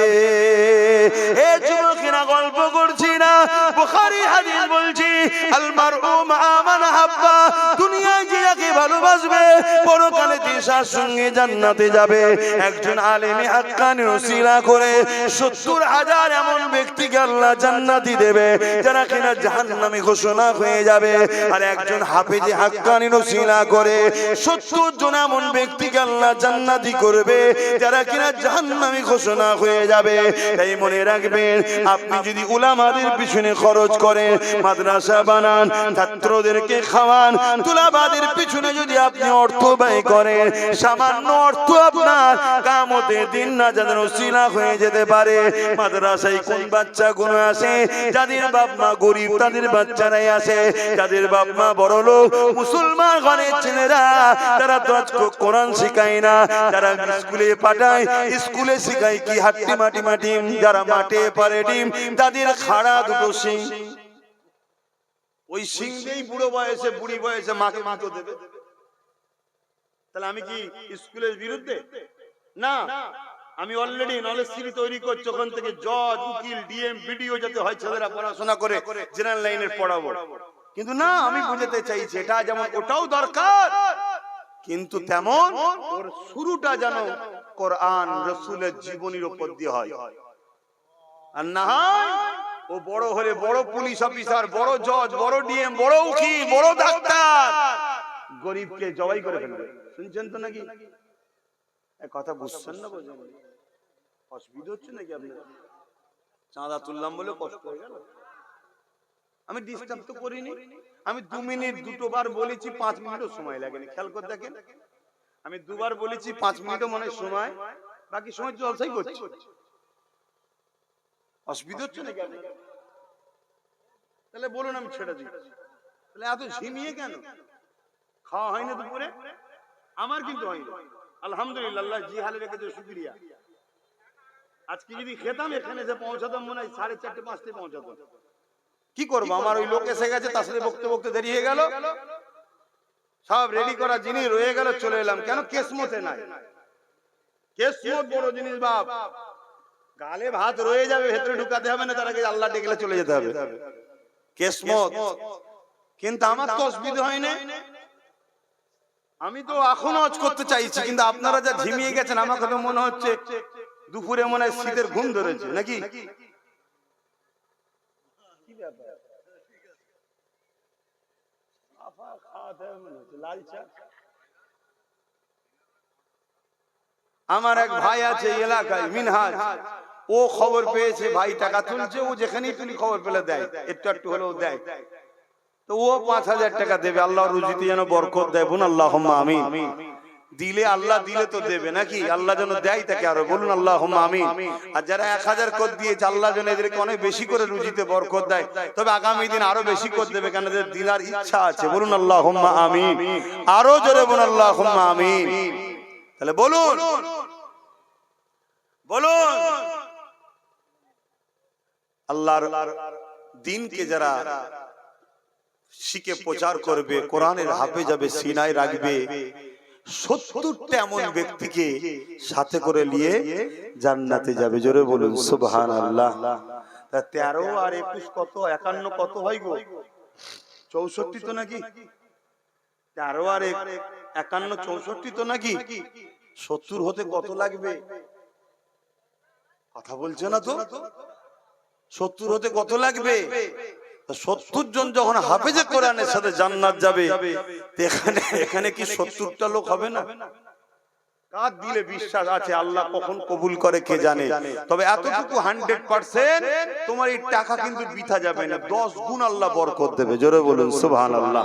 A: এ যুবকেরা, গল্প করছি না, বুখারী হাদিস বলছি, আল মারউ মা মান হাব্বা, দুনিয়ায় যে যাকে ভালোবাসবে পরকালে তার সঙ্গে জান্নাতে যাবে। একজন আলেমে হাক্কানি ওসিলা করে ৭০,০০০ এমন ব্যক্তিকে আল্লাহ জান্নাতি দেবে, যারা কিনা জাহান্নামী ঘোষণা হয়ে যাবে। আর একজন হাফেজে হাক্কানি ওসিলা করে ৭০ জন এমন ব্যক্তিকে আল্লাহ জান্নাতি করবে, যারা কিনা জাহান্নামী ঘোষণা হয়ে যাবে। তাই মনে রাখবেন, আপনি যদি উলামাদের পিছনে খরচ করেন, মাদ্রাসা বানান, ছাত্রদেরকে খাওয়ান, তুলাবাদের পিছনে যদি আপনি অর্থ ব্যয় করেন, সামান্য অর্থ আপনার কিয়ামতের দিন নাজাতের ওসিলা হয়ে যেতে পারে। মাদ্রাসায় কোন বাচ্চাগুলো আসে, যাদের বাপ মা গরিব তাদের বাচ্চারাই আসে, যাদের বাপ মা বড় লোক মুসলমান ঘরের ছেলেরা, তারা তো কোরআন শিখায় না, তারা স্কুলে পাঠায়, স্কুলে শিখায় কি হাট্টি মাটি মাটি, যারা মাঠে পারে ডিম, তাদের খাড়া দুটো শিং, ওই শিং দিয়েই বুড়ো বয়সে বুড়ি বয়সে মাকে মাকে দেবে। তাহলে আমি কি স্কুলের বিরুদ্ধে? না, আমি অলরেডি নলেজ সিটি তৈরি করছি, ওখান থেকে জজ, উকিল, ডিএম, বিডিও যাতে হয়, ছেলেরা পড়াশোনা করে জেনারেল লাইনের পড়াবো। কিন্তু না, আমি বুঝাতে চাইছি এটা যেমন ওটাও দরকার, কিন্তু তেমন ওর শুরুটা যেন কোরআন রাসূলের জীবনীর উপর দিয়ে হয়। আর না হয় ও বড় হলে বড় পুলিশ অফিসার, বড় জজ, বড় ডিএম, বড় উকিল, বড় ডাক্তার, গরিবকে জবাই করে ফেলবে। শুনছেন তো নাকি? কথা বুঝছেন না? বোঝেন? অসুবিধা হচ্ছে নাকি আপনার? চাঁদা তুললাম বলে কষ্ট হয়ে গেল? আমি ডিস্টার্ব তো করিনি। আমি 2 মিনিট দুটোবার বলেছি, 5 মিনিটও সময় লাগেনি। খেয়াল করে দেখেন, আমি দুবার বলেছি, 5 মিনিটও মনে সময়, বাকি সময় জলসাই করছি। অসুবিধা হচ্ছে নাকি আপনার? তাহলে বলুন, আমি ছেড়ে দিই। তাহলে এত ঝিমিয়ে কেন? খাওয়া হয় না দুপুরে? আমার কিন্তু হয়নি, আলহামদুলিল্লাহ, আল্লাহ জি হালে রেখেছে, শুকরিয়া। আজকে যদি খেতাম, এখানে যে পৌঁছাতাম মনে হয় 4:30 5টায় পৌঁছাতাম। কি করবো, আমার ওই লোক এসে গেছে, তার সাথে বকতে বকতে দেরি হয়ে গেল, সব রেডি করা জিনিস রয়ে গেল, চলে এলাম। কেন? কেসমতে নাই। কেসমত বড় জিনিস বাপ, গালে ভাত রয়ে যাবে, ভেতরে ঢুকাতে হবে না, তার আগে আল্লাহ ডেকে চলে যেতে হবে, কেসমত। কিন্তু আমার তো অসুবিধা হয় না, আমি তো এখনো হজ করতে চাইছি। কিন্তু আপনারা যা ঝিমিয়ে গেছেন, আমাকে তো মনে হচ্ছে দুপুরে মনে হয় শীতের ঘুম ধরেছে নাকি? আমার এক ভাই আছে এলাকায়, মিনহাজ, ও খবর পেয়েছে ভাই টাকা তুলছে, ও যেখানেই তুলি খবর পেলে দেয়, একটু একটু হলেও দেয়। তো ও 5,000 টাকা দেবে, আল্লাহ রুজিতে যেন বরকত দেয়। বলুন আল্লাহুম্মা আমিন। দিলে আল্লাহ দিলে তো দেবে নাকি? আল্লাহ যেন দেয় তাকে আরো, বলুন আল্লাহুম্মা আমিন। আর যারা 1000 করে দিয়েছে, আল্লাহ যেন এদেরকে অনেক বেশি করে রুজিতে বরকত দেয়, তবে আগামী দিন আরো বেশি করে দেবে, কেন এদের দিলার ইচ্ছা আছে। বলুন আল্লাহুম্মা আমিন। আরো জোরে বলুন আল্লাহুম্মা আমিন। তাহলে বলুন বলুন, আল্লাহর দ্বীনকে যারা শিখে প্রচার করবে, কোরআনের হাফেজ হবে, সিনায় রাখবে, 70টা এমন ব্যক্তিকে সাথে করে নিয়ে জান্নাতে যাবে। জোরে বলুন সুবহানাল্লাহ। 13 আর 21 কত? 51 কত হয় গো? 64 তো নাকি? 13 আর 51 64 তো নাকি? 70 হতে কত লাগবে? কথা বলছে না তো। 70 হতে কত লাগবে? 70 জন যখন হাফেজে কোরআনের সাথে জান্নাত যাবে, এখানে কি 70টা লোক হবে না? কার দিলে বিশ্বাস আছে আল্লাহ কখন কবুল করে কে জানে। তবে এতটুকু 100% তোমার এই টাকা কিন্তু বৃথা যাবে না, 10 গুণ আল্লাহ বরকত দেবে। জোরে বলুন সুবহানাল্লাহ।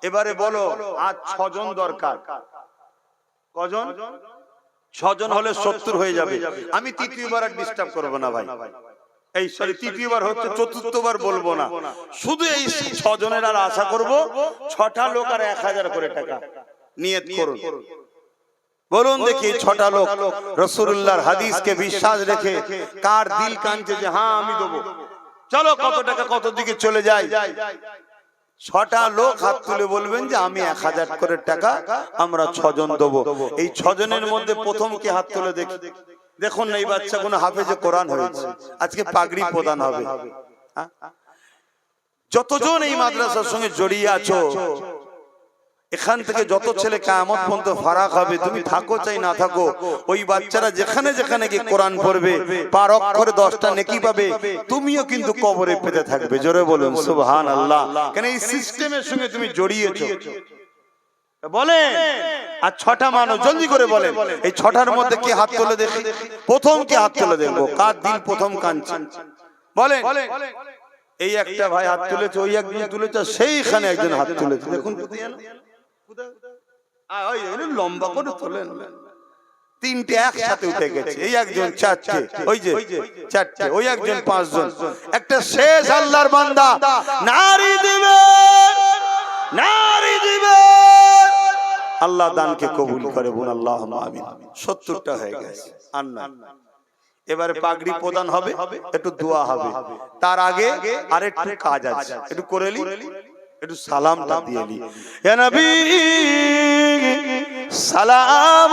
A: এবারে বলো, আজ 6 জন দরকার। কজন? 6 জন হলে 70 হয়ে যাবে। আমি তৃতীয়বার আর ডিস্টার্ব করব না ভাই। এই সরি, তৃতীয়বার হচ্ছে, চতুর্থবার বলবো না। শুধু এই 6 জনের আর আশা করব, 6টা লোক আর 1000 করে টাকা নিয়ত করুন। বলুন দেখি, 6টা লোক রাসূলুল্লাহর হাদিসকে বিশ্বাস রেখে কার দিল কাঁদছে যে হ্যাঁ আমি দেবো, চলো কত টাকা কত দিকে চলে যায়। 6টা লোক হাত তুলে বলবেন যে আমি 1000 করে টাকা আমরা 6 জন দেবো। এই 6 জনের মধ্যে প্রথম কে হাত তুলে দেখি। দেখুন না, এই বাচ্চা কোনো হাফেজে কোরআন হয়েছে, আজকে পাগড়ি প্রদান হবে। যতজন এই মাদ্রাসার সঙ্গে জড়িয়ে আছো, এখান থেকে যত ছেলে কিয়ামত পর্যন্ত ফারাক হবে, তুমি থাকো চাই না থাকো, ওই বাচ্চারা যেখানে যেখানে গিয়ে কোরআন পড়বে, পার অক্ষরে 10টা নেকি পাবে, তুমিও কিন্তু কবরে পেতে থাকবে। জোরে বলুন সুবহানাল্লাহ। কেন এই সিস্টেমের সঙ্গে তুমি জড়িয়েছো। বলে আর 6টা মানুষ জলদি করে বলে, এই 6টার মধ্যে কে হাত তুলে দেখি, প্রথম কে হাত তুলে দেখবো, কার দিল প্রথম কাঁদছে বলে। এই একটা ভাই হাত তুলেছে, ওই একজন তুলেছে, সেইখানে একজন হাত তুলেছে। দেখুন লম্বা করে তোলেন, 3টে একসাথে উঠে গেছে। এই একজন 4টে, ওই যে 4টে, ওই একজন 5 জন। একটা শেষ আল্লাহর বান্দা নারী দিবে, নারী দিবে, আল্লাহ দানকে কবুল করে। বোন আল্লাহুম্মা আমিন। 70টা হয়ে গেছে। আর না, এবারে পাগড়ি প্রদান হবে, একটু দোয়া হবে, তার আগে আরেকটু কাজ আছে, একটু করে নি, একটু সালামটা দিয়ে নি। ইয়া নবী সালাম।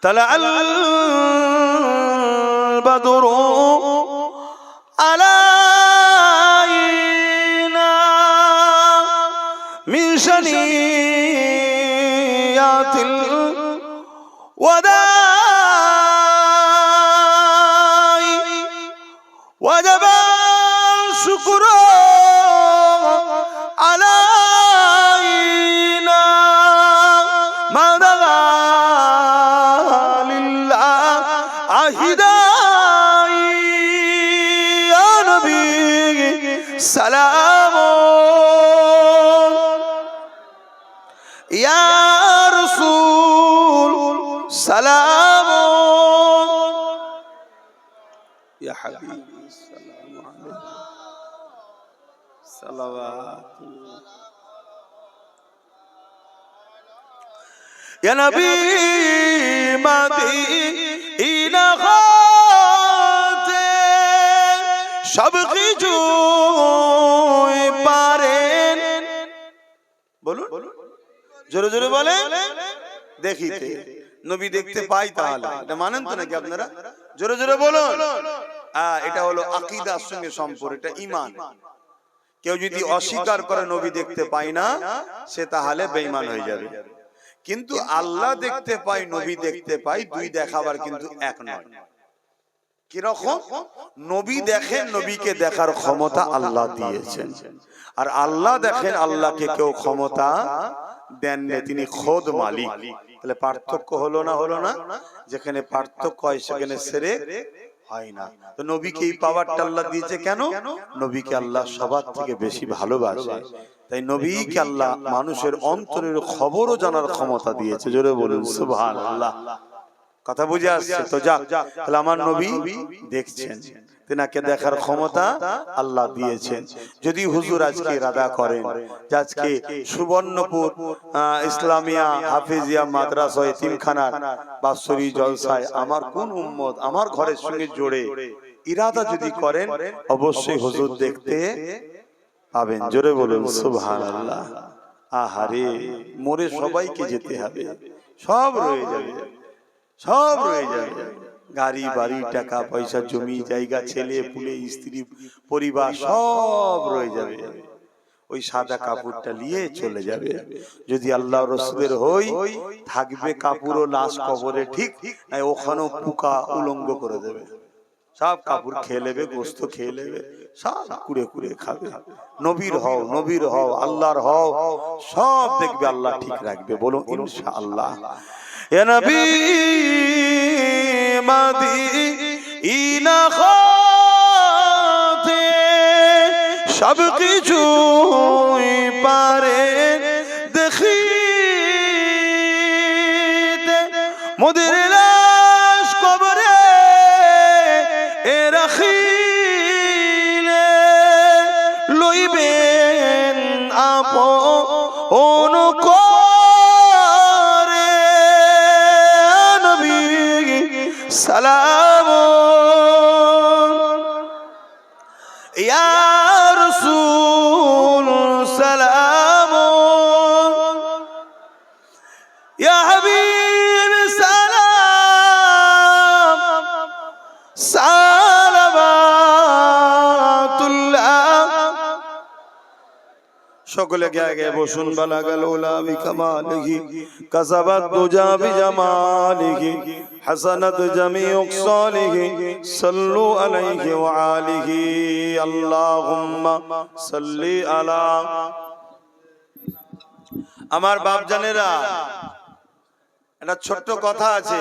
A: طلع البدر علينا من شنيات الوداع وجب الشكر علينا ما دعا سلام يا رسول سلام يا حبيبي السلام عليك صلوات يا نبي مدينة সব কিছু পারেন। বলুন জোরে জোরে বলেন, দেখিতে নবী দেখতে পাই, তাহলে এটা মানেন তো নাকি আপনারা? জোরে জোরে বলুন। এটা হলো আকীদার সঙ্গে সম্পর্ক, এটা ঈমান। কেউ যদি অস্বীকার করে নবী দেখতে পাই না, সে তাহলে বেঈমান হয়ে যাবে। কিন্তু আল্লাহ দেখতে পাই, নবী দেখতে পাই, দুই দেখাবার কিন্তু এক নয়। কিরকম? নবী দেখেন, নবীকে দেখার ক্ষমতা আল্লাহ দিয়েছেন, আর আল্লাহ দেখেন, আল্লাহকে কেউ ক্ষমতা দেননি, তিনি খোদ মালিক। তাহলে পার্থক্য হলো না? হলো না। যেখানে পার্থক্য হয় সেখানে শিরক হয় না। তো নবীকে এই পাওয়ারটা আল্লাহ দিয়েছে কেন? নবীকে আল্লাহ সবার থেকে বেশি ভালোবাসে, তাই নবীকে আল্লাহ মানুষের অন্তরের খবরও জানার ক্ষমতা দিয়েছে। জোরে বলুন সুবহানাল্লাহ। কথা বুঝে আসছে তো? যাক, তাহলে আমার নবী দেখছেন, তেনাকে দেখার ক্ষমতা আল্লাহ দিয়েছেন। যদি হুজুর আজকে ইরাদা করেন যে আজকে সুবর্ণপুর ইসলামিয়া হাফেজিয়া মাদ্রাসা এতিমখানার বাৎসরিক জলসায় আমার কোন উম্মত আমার ঘরের সঙ্গে জোড়ে ইরাদা যদি করেন, অবশ্যই হুজুর দেখতে পাবেন। জোরে বলুন সুবহানাল্লাহ। আহারে, মরে সবাইকে যেতে হবে, সব রয়ে যাবে, সব রয়ে যাবে, গাড়ি বাড়ি টাকা পয়সা জমি জায়গা ছেলে পুলে স্ত্রী পরিবার সব রয়ে যাবে। ওই সাদা কাপড়টা নিয়ে চলে যাবে। যদি আল্লাহ রসুলের হই, থাকবে কাপড় ও লাশ কবরে, ঠিক ওখানেও পোকা উলঙ্গ করে দেবে, সব কাপড় খেয়ে নেবে, গোস্ত খেয়ে নেবে, সব কুড়ে কুড়ে খাবে। নবীর হও, নবীর হও, আল্লাহর হও, সব দেখবে আল্লাহ ঠিক রাখবে। বলুন ইনশাআল্লাহ। ইয়া নবী মদিনা হতে সব কিছু পারে দেখিতে, মোদের লাশ কবরে রাখিলে লইবেন আপন করে। নবী সালাম ইয়া রাসূল সালাম ইয়া হাবিব সালাম সালামাতুল্লাহ। সকলে গে গে বসুন। বালাগাল উলা বিকামালিহি কাসাবাত দুজা বিজামালিহি হাসানাত জামিউ সালিহি সাল্লু আলাইহি ওয়া আলিহি আল্লাহুম্মা সাল্লি আলা। আমার বাপ জানেরা, একটা ছোট্ট কথা আছে,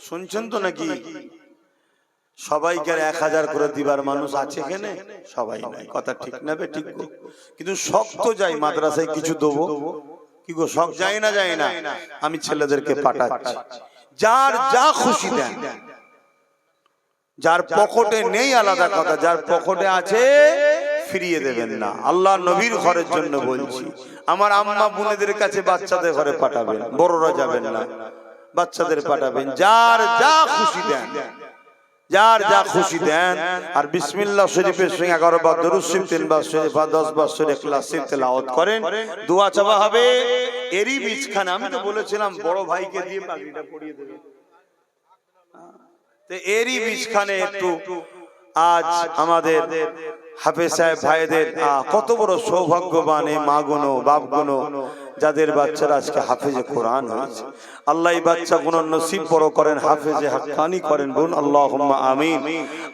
A: শুনছেন তো নাকি? সবাইকে 1000 করে দিবার মানুষ আছে এখানে? সবাই নাই, কথা ঠিক নেবে ঠিক গো। কিন্তু শখ তো যাই মাদ্রাসায় কিছু দেবো, কি গো শখ যায় না? যায় না? আমি ছেলেদেরকে পাঠাচ্ছি, যার যা খুশি দেন। যার পকেটে নেই আলাদা কথা, যার পকেটে আছে ফিরিয়ে দেবেন না। আল্লাহ নবীর ঘরের জন্য বলছি। আমার আম্মা বোনেদের কাছে বাচ্চাদের ঘরে পাঠাবেন, বড়রা যাবেন না, বাচ্চাদের পাঠাবেন। যার যা খুশি দেন, যার যা খুশি দেন। আর বিসমিল্লাহ শরীফের সঙ্গে 11 বার দরুদ শরীফ, 3 বার শরীফ, 10 বার শরীফ ইখলাস শরীফ তেলাওয়াত করেন, দোয়া চাওয়া হবে। এরই বিছখানে আমি তো বলেছিলাম বড় ভাইকে দিয়ে পাগড়িটা পরিয়ে দেবে, তো এরই বিছখানে একটু আজ আমাদের হাফেজ সাহেব ভাইদের কত বড় সৌভাগ্যবান এই মা গুনো বাপ গুনো, যাদের বাচ্চারা আজকে হাফেজে কোরআন হয়েছে। আল্লাহ এই বাচ্চাগুলো নসিব বড় করেন, হাফেজে হাক্কানি করেন। বলুন আল্লাহুম্মা আমিন।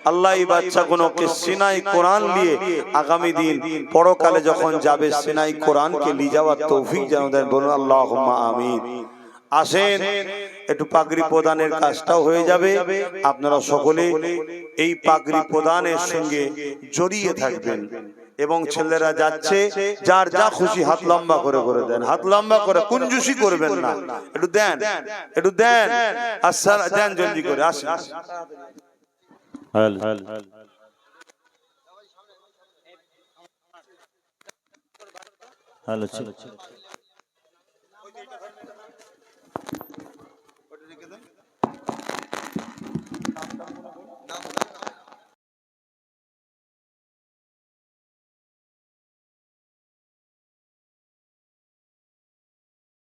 A: আল্লাহ এই বাচ্চাগুলোকে সিনাই কোরআন দিয়ে আগামী দিন পরকালে যখন যাবে সিনাই কোরআনকে নিয়ে যাওয়ার তৌফিক যেন দেন। বলুন আল্লাহুম্মা আমিন। আসেন, একটু পাগড়ি প্রদানের কাজটাও হয়ে যাবে। আপনারা সকলে এই পাগড়ি প্রদানের সঙ্গে জড়িয়ে থাকবেন। এবং ছেলেরা যাচ্ছে, যার যা খুশি হাত লম্বা করে করে দেন, হাত লম্বা করে, কুঞ্জুসি করবেন না, একটু দেন, একটু দেন। আচ্ছা দেন জলদি করে, আসেন।
B: হ্যালো।